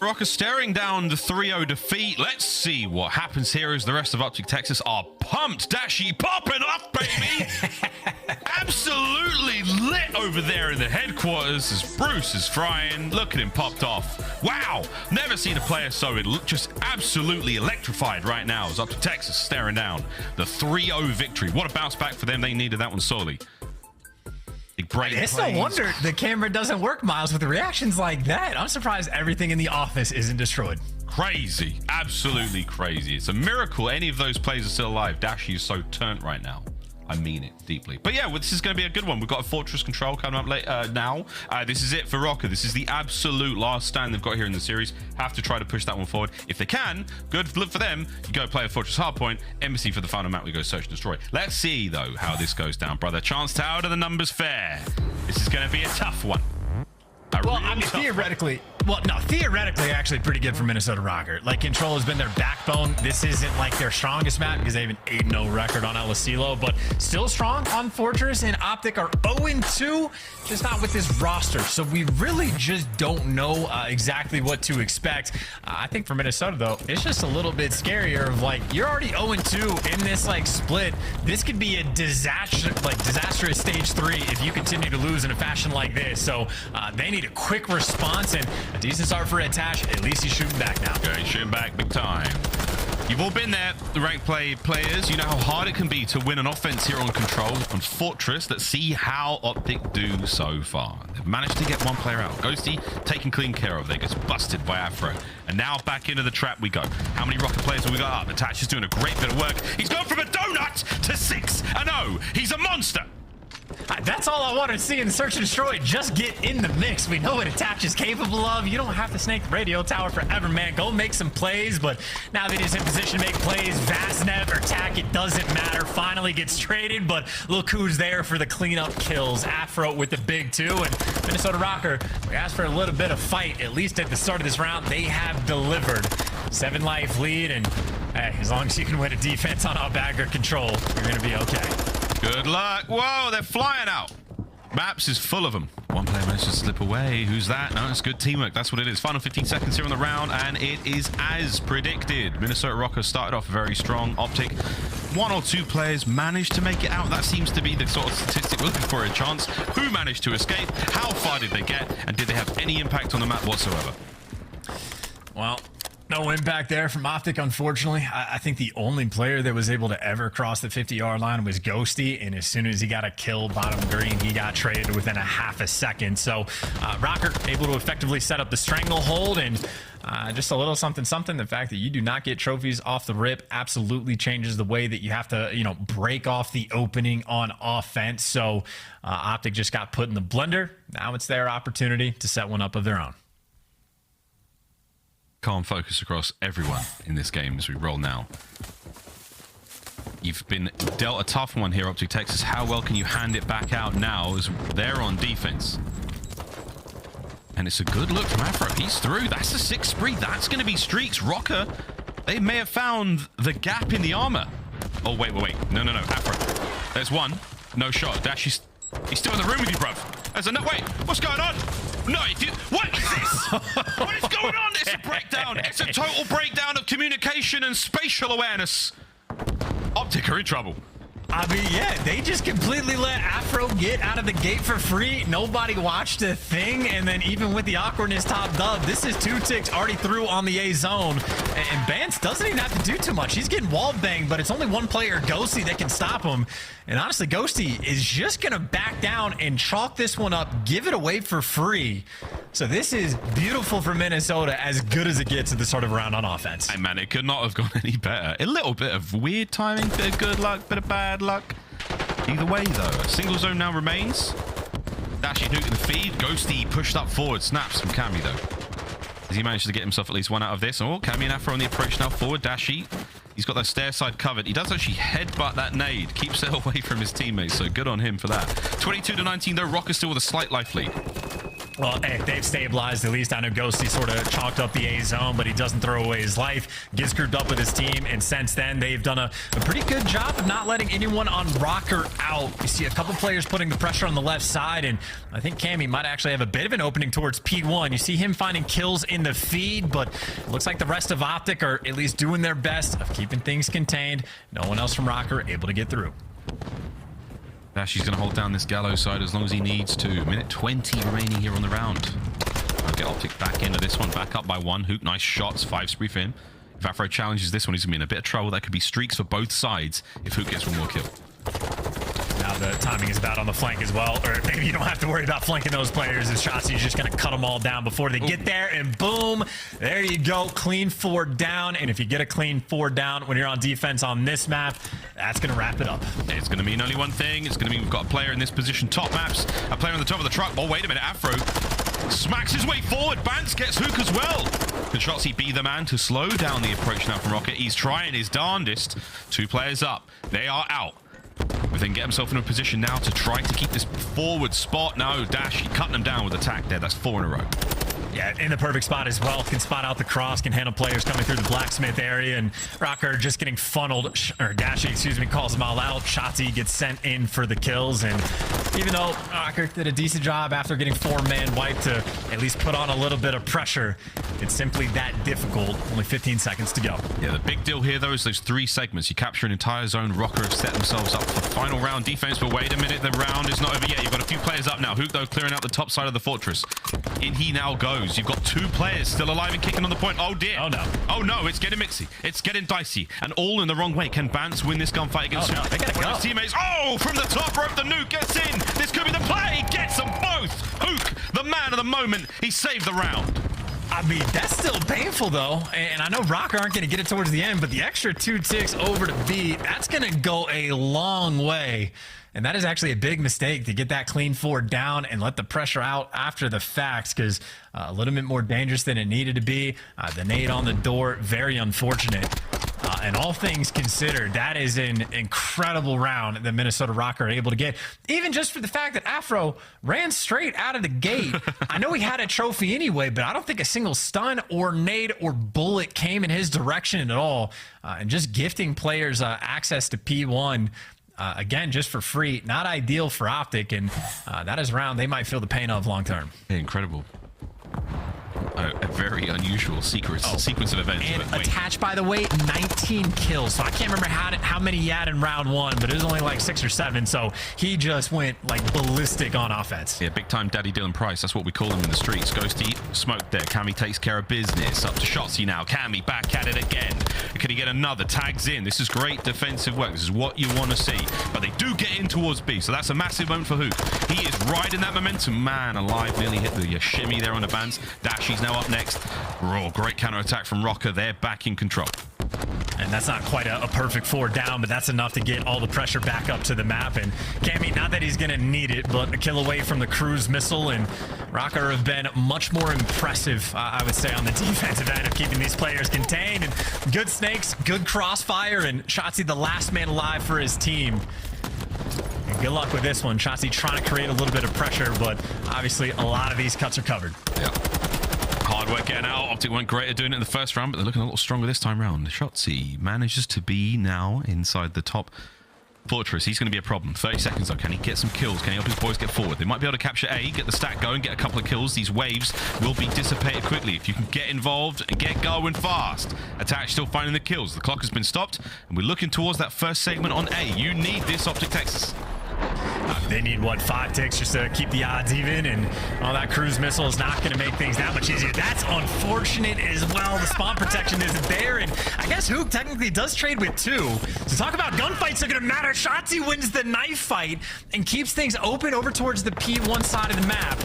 Røkkr staring down the 3-0 defeat. Let's see what happens here as the rest of OpTic Texas are pumped. Dashy popping off, baby. Absolutely lit over there in the headquarters as Bruce is frying. Look at him popped off. Wow. Never seen a player so just absolutely electrified right now as OpTic Texas staring down the 3-0 victory. What a bounce back for them. They needed that one sorely. It's no wonder the camera doesn't work, Miles, with reactions like that. I'm surprised everything in the office isn't destroyed. Crazy. Absolutely crazy. It's a miracle any of those players are still alive. Dashy is so turnt right now. I mean it deeply. But yeah, well, this is going to be a good one. We've got a Fortress Control coming up later now. This is it for Røkkr. This is the absolute last stand they've got here in the series. Have to try to push that one forward. If they can, good look for them. You go play a Fortress Hardpoint. Embassy for the final map. We go Search and Destroy. Let's see, though, how this goes down, brother. Chance to out of the numbers fair. This is going to be a tough one. Well, I mean, theoretically, actually pretty good for Minnesota Røkkr. Like, Control has been their backbone. This isn't like their strongest map because they have an 8-0 record on El Asilo, but still strong on Fortress, and OpTic are 0-2, just not with this roster. So we really just don't know exactly what to expect. I think for Minnesota, though, it's just a little bit scarier of like, you're already 0-2 in this like split. This could be a disastrous stage 3 if you continue to lose in a fashion like this. So they need a quick response and a decent start for Attach. At least he's shooting back now. Okay, shooting back big time. You've all been there, the ranked players. You know how hard it can be to win an offense here on Control on Fortress. Let's see how OpTic do so far. They've managed to get one player out. Ghosty taken clean care of. They gets busted by Afro. And now back into the trap we go. How many Røkkr players have we got up? Attach is doing a great bit of work. He's gone from a donut to 6-0. He's a monster. That's all I want to see in Search and Destroy. Just get in the mix. We know what Attach is capable of. You don't have to snake the radio tower forever, man. Go make some plays, but now that he's in position to make plays, Vaznev or Tack, it doesn't matter. Finally gets traded, but look who's there for the cleanup kills. Afro with the big 2, and Minnesota Røkkr, we asked for a little bit of fight, at least at the start of this round. They have delivered. 7 life lead, and hey, as long as you can win a defense on aBeZy Control, you're going to be okay. Good luck. Whoa, they're flying out. Maps is full of them. One player managed to slip away. Who's that? No, it's good teamwork. That's what it is. Final 15 seconds here on the round, and it is as predicted. Minnesota Røkkr started off very strong. OpTic, 1 or 2 players managed to make it out. That seems to be the sort of statistic we're looking for a chance. Who managed to escape? How far did they get? And did they have any impact on the map whatsoever? Well, no impact there from OpTic, unfortunately. I think the only player that was able to ever cross the 50-yard line was Ghosty, and as soon as he got a kill bottom green, he got traded within a half a second. So Røkkr able to effectively set up the stranglehold, and just a little something. The fact that you do not get trophies off the rip absolutely changes the way that you have to, break off the opening on offense. So OpTic just got put in the blender. Now it's their opportunity to set one up of their own. Calm focus across everyone in this game as we roll now. You've been dealt a tough one here, OpTic Texas. How well can you hand it back out now as they're on defense? And it's a good look from Afro. He's through. That's a 6 spree. That's going to be streaks. Røkkr, they may have found the gap in the armor. Oh, wait. No. Afro. There's one. No shot. Dashy's he's still in the room with you, bruv. There's a no. Wait, what's going on? No, what is this? What is going on? It's a breakdown. It's a total breakdown of communication and spatial awareness. OpTic are in trouble. I mean, yeah, they just completely let Afro get out of the gate for free. Nobody watched a thing, and then even with the awkwardness top dub, this is 2 ticks already through on the A zone, and Bance doesn't even have to do too much. He's getting wall banged, but it's only one player, Ghosty, that can stop him. And honestly, Ghosty is just going to back down and chalk this one up, give it away for free. So this is beautiful for Minnesota, as good as it gets at the start of a round on offense. Hey, man, it could not have gone any better. A little bit of weird timing, bit of good luck, bit of bad luck. Either way, though, a single zone now remains. Dashy Huke in the feed. Ghosty pushed up forward. Snaps from Cammy, though. Has he managed to get himself at least one out of this? Oh, Cammy and Afro on the approach now forward. Dashy He's got that stair side covered. He does actually headbutt that nade. Keeps it away from his teammates, so good on him for that. 22-19 though. Røkkr still with a slight life lead. Well, hey, they've stabilized. At least I know Ghosty sort of chalked up the A zone, but he doesn't throw away his life. Gets grouped up with his team, and since then, they've done a pretty good job of not letting anyone on Røkkr out. You see a couple players putting the pressure on the left side, and I think Cammy might actually have a bit of an opening towards P1. You see him finding kills in the feed, but it looks like the rest of OpTic are at least doing their best of keeping things contained. No one else from Røkkr able to get through. Dashy's going to hold down this gallows side as long as he needs to. Minute 20 remaining here on the round. I'll get OpTic back into this one, back up by 1. Huke, nice shots, 5 spree for him. If Afro challenges this one, he's going to be in a bit of trouble. That could be streaks for both sides if Huke gets one more kill. Now the timing is bad on the flank as well, or maybe you don't have to worry about flanking those players as Shotzzy's just going to cut them all down before they get there, and boom, there you go, clean 4 down. And if you get a clean 4 down when you're on defense on this map, that's going to wrap it up. It's going to mean only one thing. It's going to mean we've got a player in this position, top maps, a player on the top of the truck. Oh, wait a minute, Afro smacks his way forward. Bance gets Huke as well. Can Shotzzy be the man to slow down the approach now from Røkkr? He's trying his darndest. 2 players up. They are out. But then get himself in a position now to try to keep this forward spot. No, Dashy cutting him down with attack there. That's 4 in a row. Yeah, in the perfect spot as well. Can spot out the cross, can handle players coming through the blacksmith area, and Røkkr just getting funneled, or Dashy, excuse me, calls them all out. Shotzzy gets sent in for the kills, and even though Røkkr did a decent job after getting 4-man wiped to at least put on a little bit of pressure, it's simply that difficult. Only 15 seconds to go. Yeah, the big deal here, though, is those 3 segments. You capture an entire zone. Røkkr have set themselves up for the final round defense, but wait a minute, the round is not over yet. You've got a few players up now. Huke, though, clearing out the top side of the fortress. In he now goes. You've got 2 players still alive and kicking on the point. Oh, dear. Oh, no. Oh, no, it's getting mixy. It's getting dicey. And all in the wrong way. Can Bance win this gunfight against Huke? They gotta one go. of his teammates? Oh, from the top rope, the nuke gets in. This could be the play. He gets them both. Huke, the man of the moment. He saved the round. I mean, that's still painful, though. And I know Røkkr aren't going to get it towards the end, but the extra 2 ticks over to B, that's going to go a long way. And that is actually a big mistake to get that clean 4 down and let the pressure out after the facts, because a little bit more dangerous than it needed to be. The nade on the door, very unfortunate. And all things considered, that is an incredible round that Minnesota Røkkr are able to get. Even just for the fact that Afro ran straight out of the gate. I know he had a trophy anyway, but I don't think a single stun or nade or bullet came in his direction at all. And just gifting players access to P1, again, just for free, not ideal for OpTic. And that is a round they might feel the pain of long term. Yeah, incredible. A very unusual sequence of events. And attached, by the way, 19 kills. So I can't remember how many he had in round 1, but it was only like 6 or 7. So he just went like ballistic on offense. Yeah, big time Daddy Dylan Price. That's what we call him in the streets. Ghosty smoked there. Cammy takes care of business. Up to Shotzzy now. Cammy back at it again. Can he get another? Tags in. This is great defensive work. This is what you want to see. But they do get in towards B. So that's a massive moment for Huke. He is riding that momentum. Man alive. Nearly hit the shimmy there on the Bance. Dashy's now up next. Oh, great counter-attack from Røkkr. They're back in control. And that's not quite a perfect 4 down, but that's enough to get all the pressure back up to the map. And Cammy, not that he's going to need it, but a kill away from the cruise missile. And Røkkr have been much more impressive, I would say, on the defensive end of keeping these players contained. And good snakes, good crossfire, and Shotzzy the last man alive for his team. And good luck with this one. Shotzzy trying to create a little bit of pressure, but obviously a lot of these cuts are covered. Yeah. Hard work getting out. OpTic went great at doing it in the first round, but they're looking a little stronger this time round. Shotzzy manages to be now inside the top fortress. He's going to be a problem. 30 seconds though. Can he get some kills? Can he help his boys get forward? They might be able to capture A, get the stack going, get a couple of kills. These waves will be dissipated quickly. If you can get involved and get going fast. Attack still finding the kills. The clock has been stopped, and we're looking towards that first segment on A. You need this, OpTic Texas. They need, what, 5 ticks just to keep the odds even, and all that cruise missile is not going to make things that much easier. That's unfortunate as well. The spawn protection isn't there, and I guess Huke technically does trade with 2. So talk about gunfights are going to matter. Shotzzy wins the knife fight and keeps things open over towards the P1 side of the map.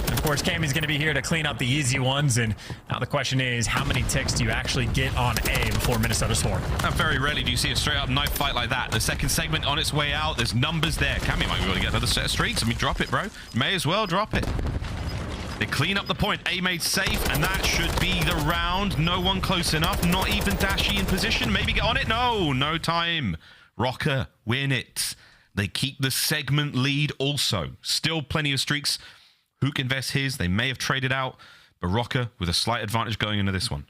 And of course, Cammy's going to be here to clean up the easy ones, and now the question is, how many ticks do you actually get on A before Minnesota swarm? Very rarely do you see a straight-up knife fight like that. The second segment on its way out. There's numbers there. Cammy might be able to get another set of streaks. I mean, drop it, bro. May as well drop it. They clean up the point. A made safe, and that should be the round. No one close enough. Not even Dashy in position. Maybe get on it. No time. Røkkr win it. They keep the segment lead also. Still plenty of streaks. Huke invests his. They may have traded out, but Røkkr with a slight advantage going into this one.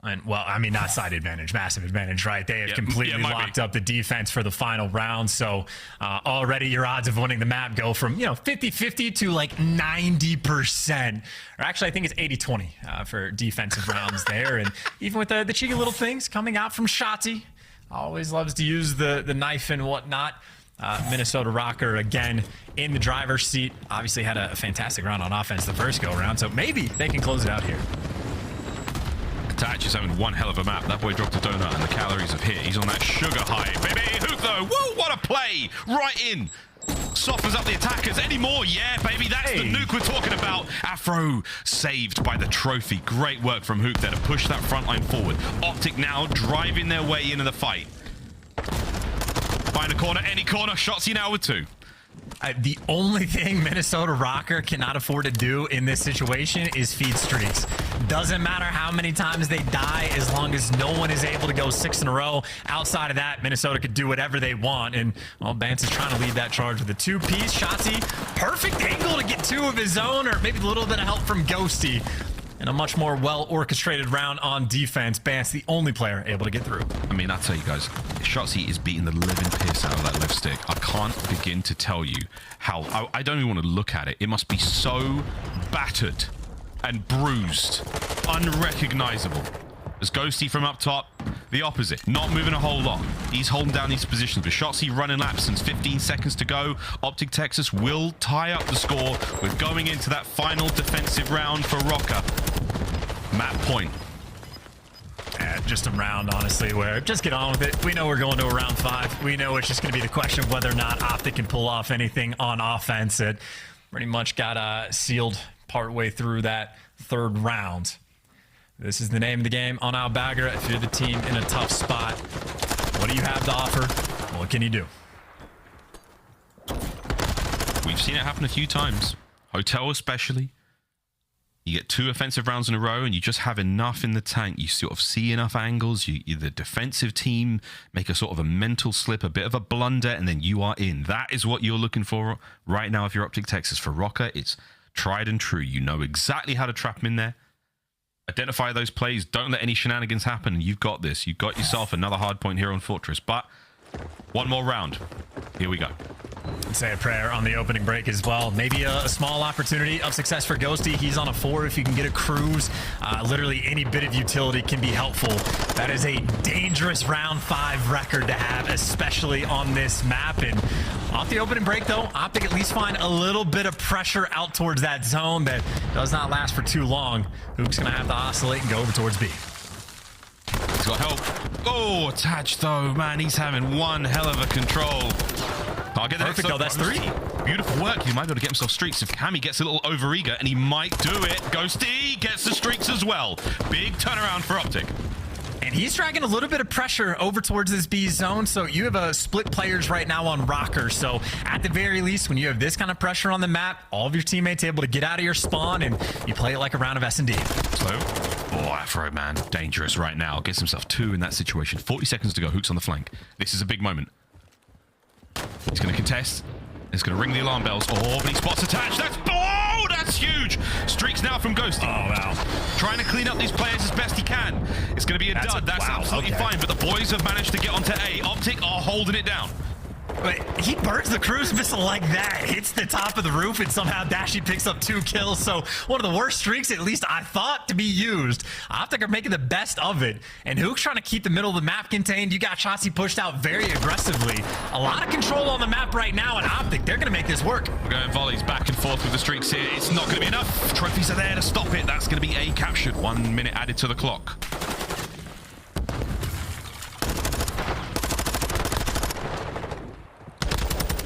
And, well, I mean, not side advantage, massive advantage, right? They have completely locked up the defense for the final round. So already your odds of winning the map go from, 50-50 to like 90%. Or actually, I think it's 80-20 for defensive rounds there. And even with the cheeky little things coming out from Shotzzy, always loves to use the knife and whatnot. Minnesota Røkkr again in the driver's seat. Obviously had a fantastic round on offense the first go around. So maybe they can close it out here. Tatch is having one hell of a map. That boy dropped a donut and the calories have hit. He's on that sugar high, baby. Huke though, whoa, what a play! Right in. Softens up the attackers. Any more? Yeah, baby, that's the nuke we're talking about. Afro saved by the trophy. Great work from Huke there to push that front line forward. OpTic now driving their way into the fight. Find a corner, any corner. Shotzzy now with 2. The only thing Minnesota Røkkr cannot afford to do in this situation is feed streaks. Doesn't matter how many times they die, as long as no one is able to go 6 in a row. Outside of that, Minnesota could do whatever they want. And, well, Bance is trying to lead that charge with a 2-piece. Shotzzy, perfect angle to get 2 of his own, or maybe a little bit of help from Ghosty. And a much more well-orchestrated round on defense. Bance, the only player able to get through. I mean, I'll tell you guys, Shotzzy is beating the living piss out of that left stick. I can't begin to tell you how... I don't even want to look at it. It must be so battered and bruised, unrecognizable. There's Ghosty from up top. The opposite, not moving a whole lot. He's holding down these positions, but Shotzzy running laps since 15 seconds to go. OpTic Texas will tie up the score with going into that final defensive round for Røkkr. Map point. Just a round, honestly, where just get on with it. We know we're going to a round 5. We know it's just going to be the question of whether or not OpTic can pull off anything on offense. It pretty much got sealed partway through that 3rd round. This is the name of the game on aBeZy. If you're the team in a tough spot, what do you have to offer? What can you do? We've seen it happen a few times. Hotel especially. You get 2 offensive rounds in a row and you just have enough in the tank. You sort of see enough angles. You the defensive team make a sort of a mental slip, a bit of a blunder, and then you are in. That is what you're looking for right now if you're OpTic Texas. For Røkkr, it's tried and true. You know exactly how to trap him in there. Identify those plays. Don't let any shenanigans happen. And you've got this. You've got yourself another hard point here on Fortress. But one more round. Here we go. Say a prayer on the opening break as well. Maybe a small opportunity of success for Ghosty. He's on a 4. If you can get a cruise, literally any bit of utility can be helpful. That is a dangerous round 5 record to have, especially on this map. And off the opening break, though, OpTic at least find a little bit of pressure out towards that zone that does not last for too long. Huke's going to have to oscillate and go over towards B. He's got help. Oh, attached though, man. He's having one hell of a control. I'll get Perfect, though. That's 3. Beautiful work. He might be able to get himself streaks if Cammy gets a little overeager, and he might do it. Ghosty gets the streaks as well. Big turnaround for OpTic. And he's dragging a little bit of pressure over towards this B zone. So you have a split players right now on Røkkr. So at the very least, when you have this kind of pressure on the map, all of your teammates able to get out of your spawn, and you play it like a round of S&D. So, Afro, man, dangerous right now. Gets himself 2 in that situation. 40 seconds to go. Huke's on the flank. This is a big moment. He's going to contest. He's going to ring the alarm bells. Oh, but he spots attached. That's huge. Streaks now from Ghosty. Oh, wow. Trying to clean up these players as best he can. It's going to be a dud. That's absolutely fine. But the boys have managed to get onto A. OpTic are holding it down. Wait, he burns the cruise missile like that, hits the top of the roof, and somehow Dashy picks up 2 kills. So one of the worst streaks, at least I thought, to be used. OpTic are making the best of it, and Huke's trying to keep the middle of the map contained. You got Shotzzy pushed out very aggressively. A lot of control on the map right now, and OpTic, they're going to make this work. We're going volleys back and forth with the streaks here. It's not going to be enough. Trophies are there to stop it. That's going to be A captured. 1 minute added to the clock.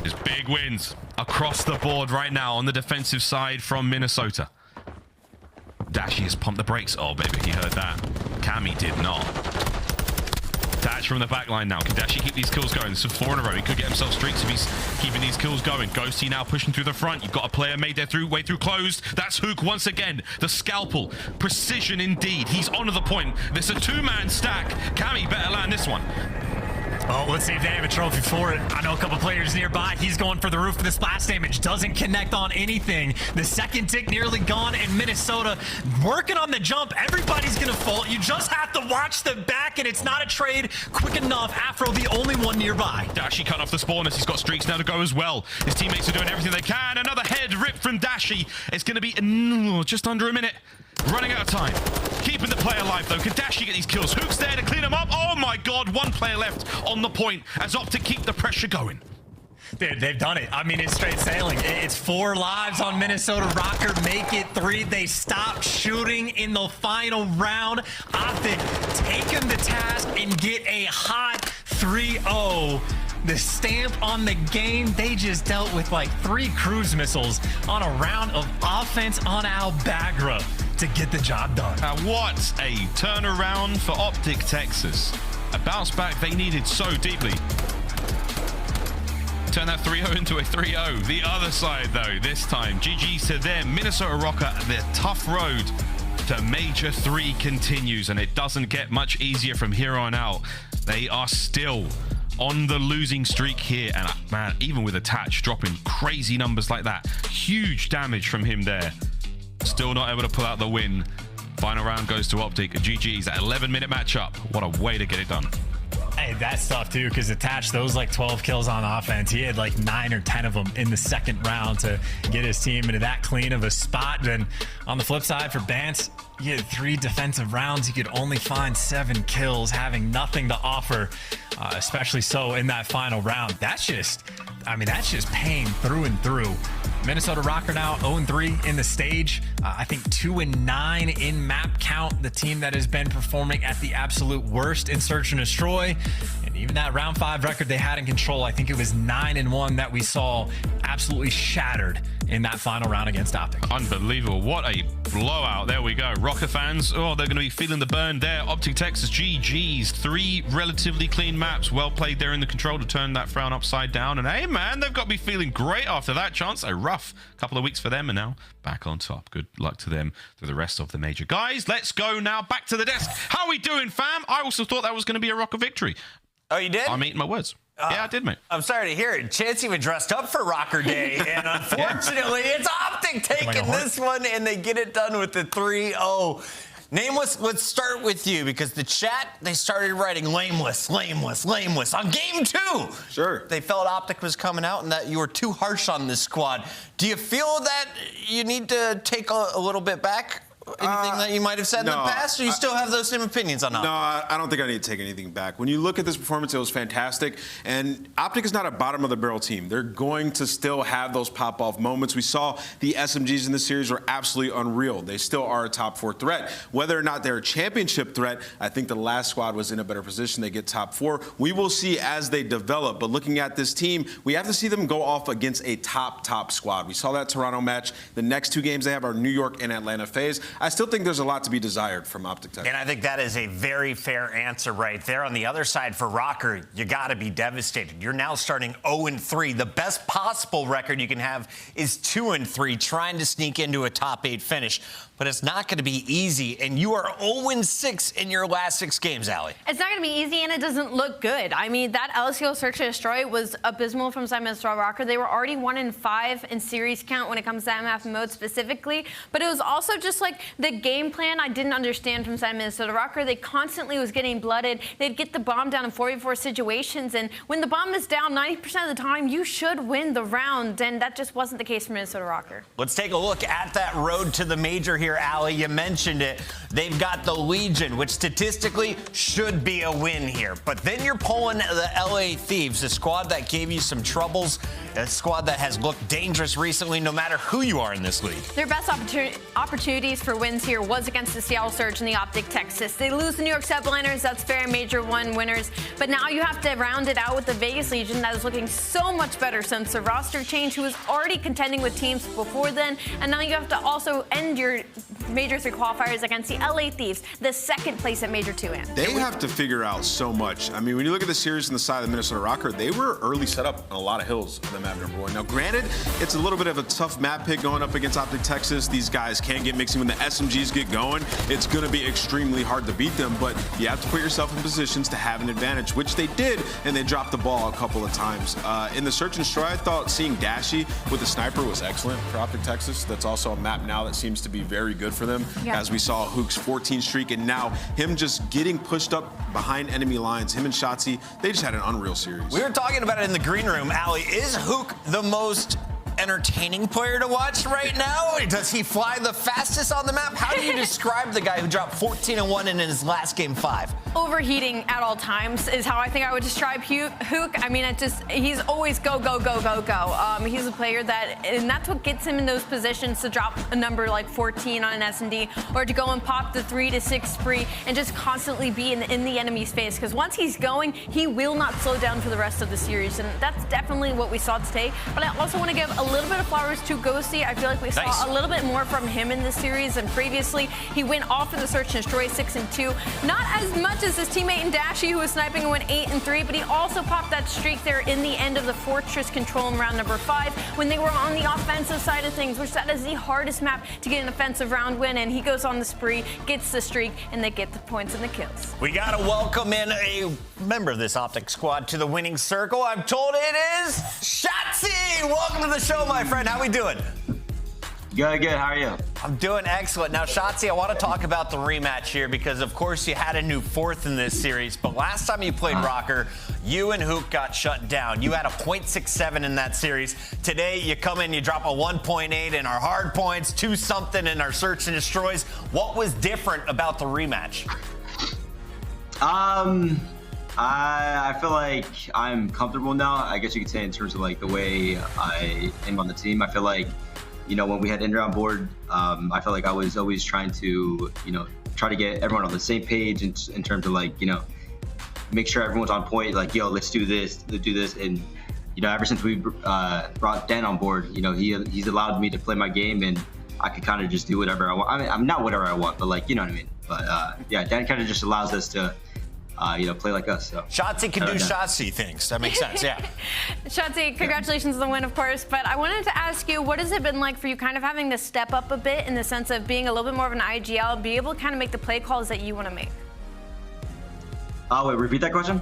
There's big wins across the board right now on the defensive side from Minnesota. Dashy has pumped the brakes. Oh, baby, he heard that. Cammy did not. attach from the back line now. Can Dashy keep these kills going? This is 4 in a row. He could get himself streaks if he's keeping these kills going. Ghosty now pushing through the front. You've got a player made their way through closed. That's Huke once again. The scalpel. Precision indeed. He's onto the point. There's a 2-man stack. Cammy better land this one. Oh, let's see if they have a trophy for it. I know a couple players nearby. He's going for the roof for the splash damage. Doesn't connect on anything. The second tick nearly gone in Minnesota. Working on the jump. Everybody's going to fall. You just have to watch the back, and it's not a trade quick enough. Afro, the only one nearby. Dashy cut off the spawners. He's got streaks now to go as well. His teammates are doing everything they can. Another head ripped from Dashy. It's going to be just under a minute. Running out of time. Keeping the play alive, though. Can Dashy get these kills? Huke's there to clean them up. Oh, my God. 1 player left on the point as OpTic keep the pressure going. Dude, they've done it. I mean, it's straight sailing. It's 4 lives on Minnesota. Røkkr make it 3. They stop shooting in the final round. OpTic take him to task and get a hot 3-0. The stamp on the game. They just dealt with like 3 cruise missiles on a round of offense on aBeZy to get the job done. What a turnaround for OpTic Texas. A bounce back they needed so deeply. Turn that 3-0 into a 3-0. The other side, though, this time, GG's to them. Minnesota Røkkr, their tough road to Major 3 continues, and it doesn't get much easier from here on out. They are still on the losing streak here, and man, even with attach dropping crazy numbers like that, huge damage from him there. Still not able to pull out the win. Final round goes to OpTic. GG's, that 11-minute matchup. What a way to get it done. Hey, that's tough too, because attach those like 12 kills on offense. He had like 9 or 10 of them in the second round to get his team into that clean of a spot. Then on the flip side for Bance, he had 3 defensive rounds. He could only find 7 kills, having nothing to offer, especially so in that final round. That's just pain through and through. Minnesota Røkkr now 0-3 in the stage. I think 2-9 in map count. The team that has been performing at the absolute worst in Search and Destroy. And even that round 5 record they had in control, I think it was 9-1 that we saw absolutely shattered in that final round against OpTic. Unbelievable. What a blowout. There we go. Røkkr fans, oh, they're going to be feeling the burn there. OpTic Texas, GG's. 3 relatively clean maps. Well played there in the control to turn that frown upside down. And hey, man, they've got to be feeling great after that chance. A rough couple of weeks for them, and now back on top. Good luck to them through the rest of the major. Guys, let's go now back to the desk. How are we doing, fam? I also thought that was going to be a Røkkr victory. Oh, you did? I'm eating my words. Yeah, I did, mate. I'm sorry to hear it. Chance even dressed up for Røkkr Day, and unfortunately, it's OpTic taking this one, and they get it done with the 3-0. Nameless, let's start with you, because the chat, they started writing lameless on game 2. Sure. They felt OpTic was coming out and that you were too harsh on this squad. Do you feel that you need to take a little bit back? Anything that you might have said in the past, or you still have those same opinions on OpTic? No, I don't think I need to take anything back. When you look at this performance, it was fantastic. And OpTic is not a bottom-of-the-barrel team. They're going to still have those pop-off moments. We saw the SMGs in this series were absolutely unreal. They still are a top 4 threat. Whether or not they're a championship threat, I think the last squad was in a better position. They get top 4. We will see as they develop. But looking at this team, we have to see them go off against a top squad. We saw that Toronto match. The next 2 games they have are New York and Atlanta FaZe. I still think there's a lot to be desired from OpTic Texas. And I think that is a very fair answer right there. On the other side for Røkkr, you got to be devastated. You're now starting 0-3. The best possible record you can have is 2-3, trying to sneak into a top 8 finish. But it's not going to be easy, and you are 0-6 in your last 6 games, Allie. It's not going to be easy, and it doesn't look good. I mean, that LCO Search and Destroy was abysmal from Minnesota Røkkr. They were already 1-5 in series count when it comes to MF mode specifically, but it was also just like the game plan I didn't understand from Minnesota Røkkr. They constantly was getting blooded. They'd get the bomb down in 4v4 situations, and when the bomb is down 90% of the time, you should win the round, and that just wasn't the case for Minnesota Røkkr. Let's take a look at that road to the major here, Allie. You mentioned it. They've got the Legion, which statistically should be a win here. But then you're pulling the LA Thieves, a squad that gave you some troubles, a squad that has looked dangerous recently, no matter who you are in this league. Their best opportunities for wins here was against the Seattle Surge and the OpTic Texas. They lose the New York Subliners. That's fair, Major 1 winners. But now you have to round it out with the Vegas Legion that is looking so much better since the roster change, who was already contending with teams before then. And now you have to also end your Major 3 qualifiers against the LA Thieves, the second place at Major 2 and. They have to figure out so much. I mean, when you look at the series on the side of the Minnesota Røkkr, they were early set up on a lot of hills on the map #1. Now, granted, it's a little bit of a tough map pick going up against OpTic Texas. These guys can get mixing when the SMGs get going. It's going to be extremely hard to beat them, but you have to put yourself in positions to have an advantage, which they did, and they dropped the ball a couple of times. In the search and destroy, I thought seeing Dashy with the sniper was excellent for OpTic Texas. That's also a map now that seems to be very good for them, as we saw Huke's 14 streak, and now him just getting pushed up behind enemy lines. Him and Shotzzy, they just had an unreal series. We were talking about it in the green room, Allie. Is Huke the most entertaining player to watch right now? Does he fly the fastest on the map? How do you describe the guy who dropped 14-1 in his last game 5? Overheating at all times is how I think I would describe Huke. I mean, he's always go, go, go, go, go. He's a player and that's what gets him in those positions to drop a number like 14 on an S&D, or to go and pop the 3 to 6 spree and just constantly be in the enemy's face. Because once he's going, he will not slow down for the rest of the series, and that's definitely what we saw today. But I also want to give a little bit of flowers to Ghosty. I feel like we saw a little bit more from him in this series than previously. He went off in the search and destroy 6 and 2. Not as much as his teammate in Dashy, who was sniping and went 8 and 3, but he also popped that streak there in the end of the Fortress control in round number 5 when they were on the offensive side of things, which that is the hardest map to get an offensive round win. And he goes on the spree, gets the streak, and they get the points and the kills. We got to welcome in a member of this OpTic squad to the winning circle. I'm told it is Shotzzy. Welcome to the show, my friend. How we doing? Good. How are you? I'm doing excellent. Now, Shotzzy, I want to talk about the rematch here because, of course, you had a new 4th in this series. But last time you played Røkkr, you and Huke got shut down. You had a .67 in that series. Today, you come in, you drop a 1.8 in our hard points, 2-something in our search and destroys. What was different about the rematch? I feel like I'm comfortable now, I guess you could say, in terms of like the way I am on the team. I feel like, you know, when we had Indra on board, I felt like I was always trying to, you know, try to get everyone on the same page in terms of like, you know, make sure everyone's on point, like, yo, let's do this. And, you know, ever since we brought Dan on board, you know, he's allowed me to play my game, and I could kind of just do whatever I want. I mean, I'm not whatever I want, but like, you know what I mean? But yeah, Dan kind of just allows us to, you know, play like us. So Shotzzy can do Shotzzy things. That makes sense, yeah. Shotzzy, congratulations on the win, of course. But I wanted to ask you, what has it been like for you kind of having to step up a bit in the sense of being a little bit more of an IGL, be able to kind of make the play calls that you want to make? Wait, repeat that question?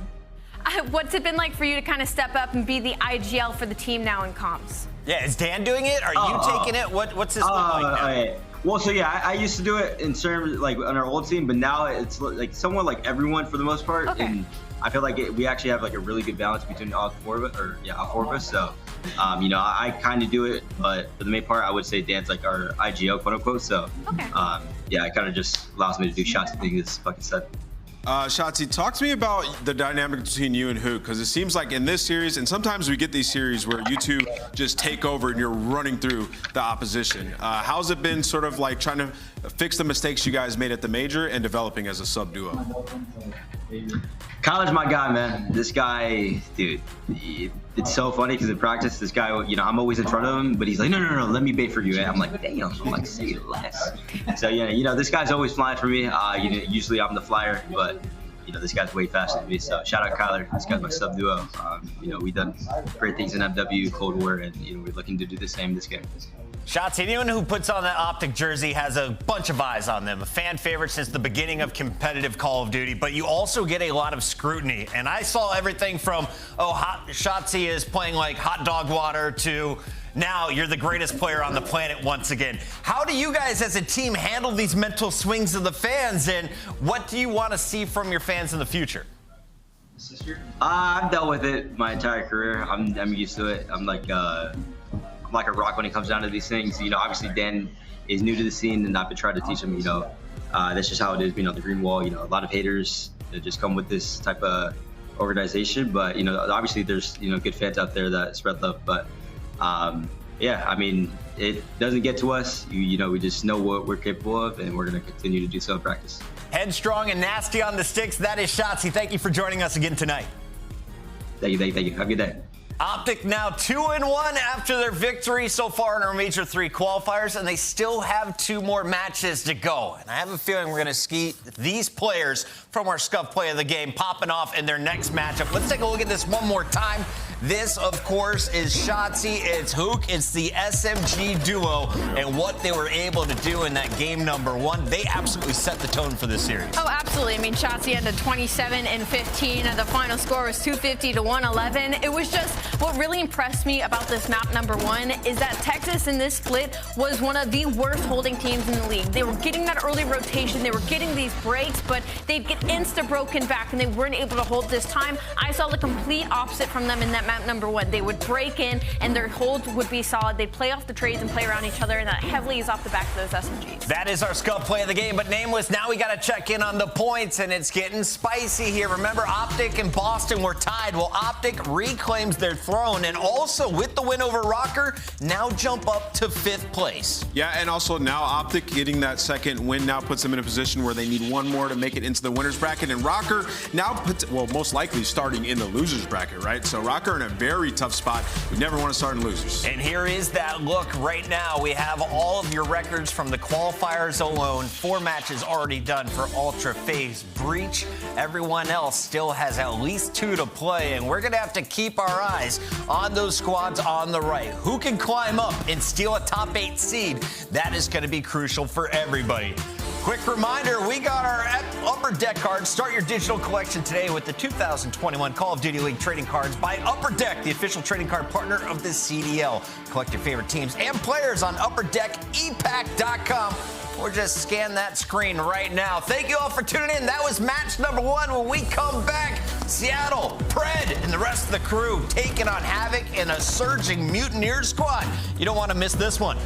What's it been like for you to kind of step up and be the IGL for the team now in comms? Yeah, is Dan doing it? Are you taking it? What's this look like now? Yeah. Well, so yeah, I used to do it in terms like on our old team, but now it's like somewhat like everyone for the most part. Okay. And I feel like we actually have like a really good balance between all four of us. So, you know, I kind of do it, but for the main part, I would say Dan's like our IGO, quote unquote. So, yeah, it kind of just allows me to do shots and things, as fucking said. Shotzzy, talk to me about the dynamic between you and Huke, because it seems like in this series, and sometimes we get these series where you two just take over and you're running through the opposition. How's it been sort of like trying to fix the mistakes you guys made at the major and developing as a sub-duo? Kyler's my guy, man. This guy, dude, it's so funny because in practice, this guy, you know, I'm always in front of him, but he's like, no, let me bait for you. And I'm like, damn, I'm like, say less. So, yeah, you know, this guy's always flying for me. You know, usually I'm the flyer, but, you know, this guy's way faster than me. So shout out Kyler. This guy's my sub duo. You know, we've done great things in MW, Cold War, and, you know, we're looking to do the same this game. Shotzzy, anyone who puts on that OpTic jersey has a bunch of eyes on them. A fan favorite since the beginning of competitive Call of Duty, but you also get a lot of scrutiny. And I saw everything from, Shotzzy is playing like hot dog water to now you're the greatest player on the planet once again. How do you guys as a team handle these mental swings of the fans, and what do you want to see from your fans in the future? I've dealt with it my entire career. I'm used to it. I'm like a rock when it comes down to these things. You know, obviously Dan is new to the scene, and I've been trying to teach him, you know, that's just how it is being on the green wall. You know, a lot of haters that just come with this type of organization, but, you know, obviously there's, you know, good fans out there that spread love. But yeah, I mean, it doesn't get to us. You know, we just know what we're capable of, and we're going to continue to do so in practice. Headstrong and nasty on the sticks. That is Shotzzy. Thank you for joining us again tonight. Thank you. Have a good day. OpTic now 2-1 after their victory so far in our Major III qualifiers, and they still have 2 more matches to go. And I have a feeling we're going to see these players from our Scuff play of the game popping off in their next matchup. Let's take a look at this one more time. This, of course, is Shotzzy, it's Huke, it's the SMG duo, and what they were able to do in that game number 1. They absolutely set the tone for this series. Oh, absolutely. I mean, Shotzzy ended 27 and 15, and the final score was 250 to 111. It was just what really impressed me about this map number 1 is that Texas in this split was one of the worst holding teams in the league. They were getting that early rotation, they were getting these breaks, but they'd get insta-broken back, and they weren't able to hold this time. I saw the complete opposite from them in that map number 1. They would break in, and their hold would be solid. They'd play off the trades and play around each other, and that heavily is off the back of those SMGs. That is our Scuff play of the game, but Nameless, now we got to check in on the points, and it's getting spicy here. Remember, OpTic and Boston were tied. Well, OpTic reclaims their throne, and also with the win over Røkkr, now jump up to 5th place. Yeah, and also now OpTic getting that second win now puts them in a position where they need one more to make it into the winner's bracket, and Røkkr now puts, well, most likely starting in the loser's bracket, right? So Røkkr in a very tough spot. We never want to start in losers. And here is that look right now. We have all of your records from the qualifiers alone. 4 matches already done for Ultra, FaZe, Breach. Everyone else still has at least 2 to play, and we're going to have to keep our eyes on those squads on the right. Who can climb up and steal a top 8 seed? That is going to be crucial for everybody. Quick reminder, we got our Upper Deck cards. Start your digital collection today with the 2021 Call of Duty League trading cards by Upper Deck, the official trading card partner of the CDL. Collect your favorite teams and players on UpperDeckEpack.com or just scan that screen right now. Thank you all for tuning in. That was match number 1. When we come back, Seattle, Pred, and the rest of the crew taking on Havoc in a surging Mutineers squad. You don't want to miss this one.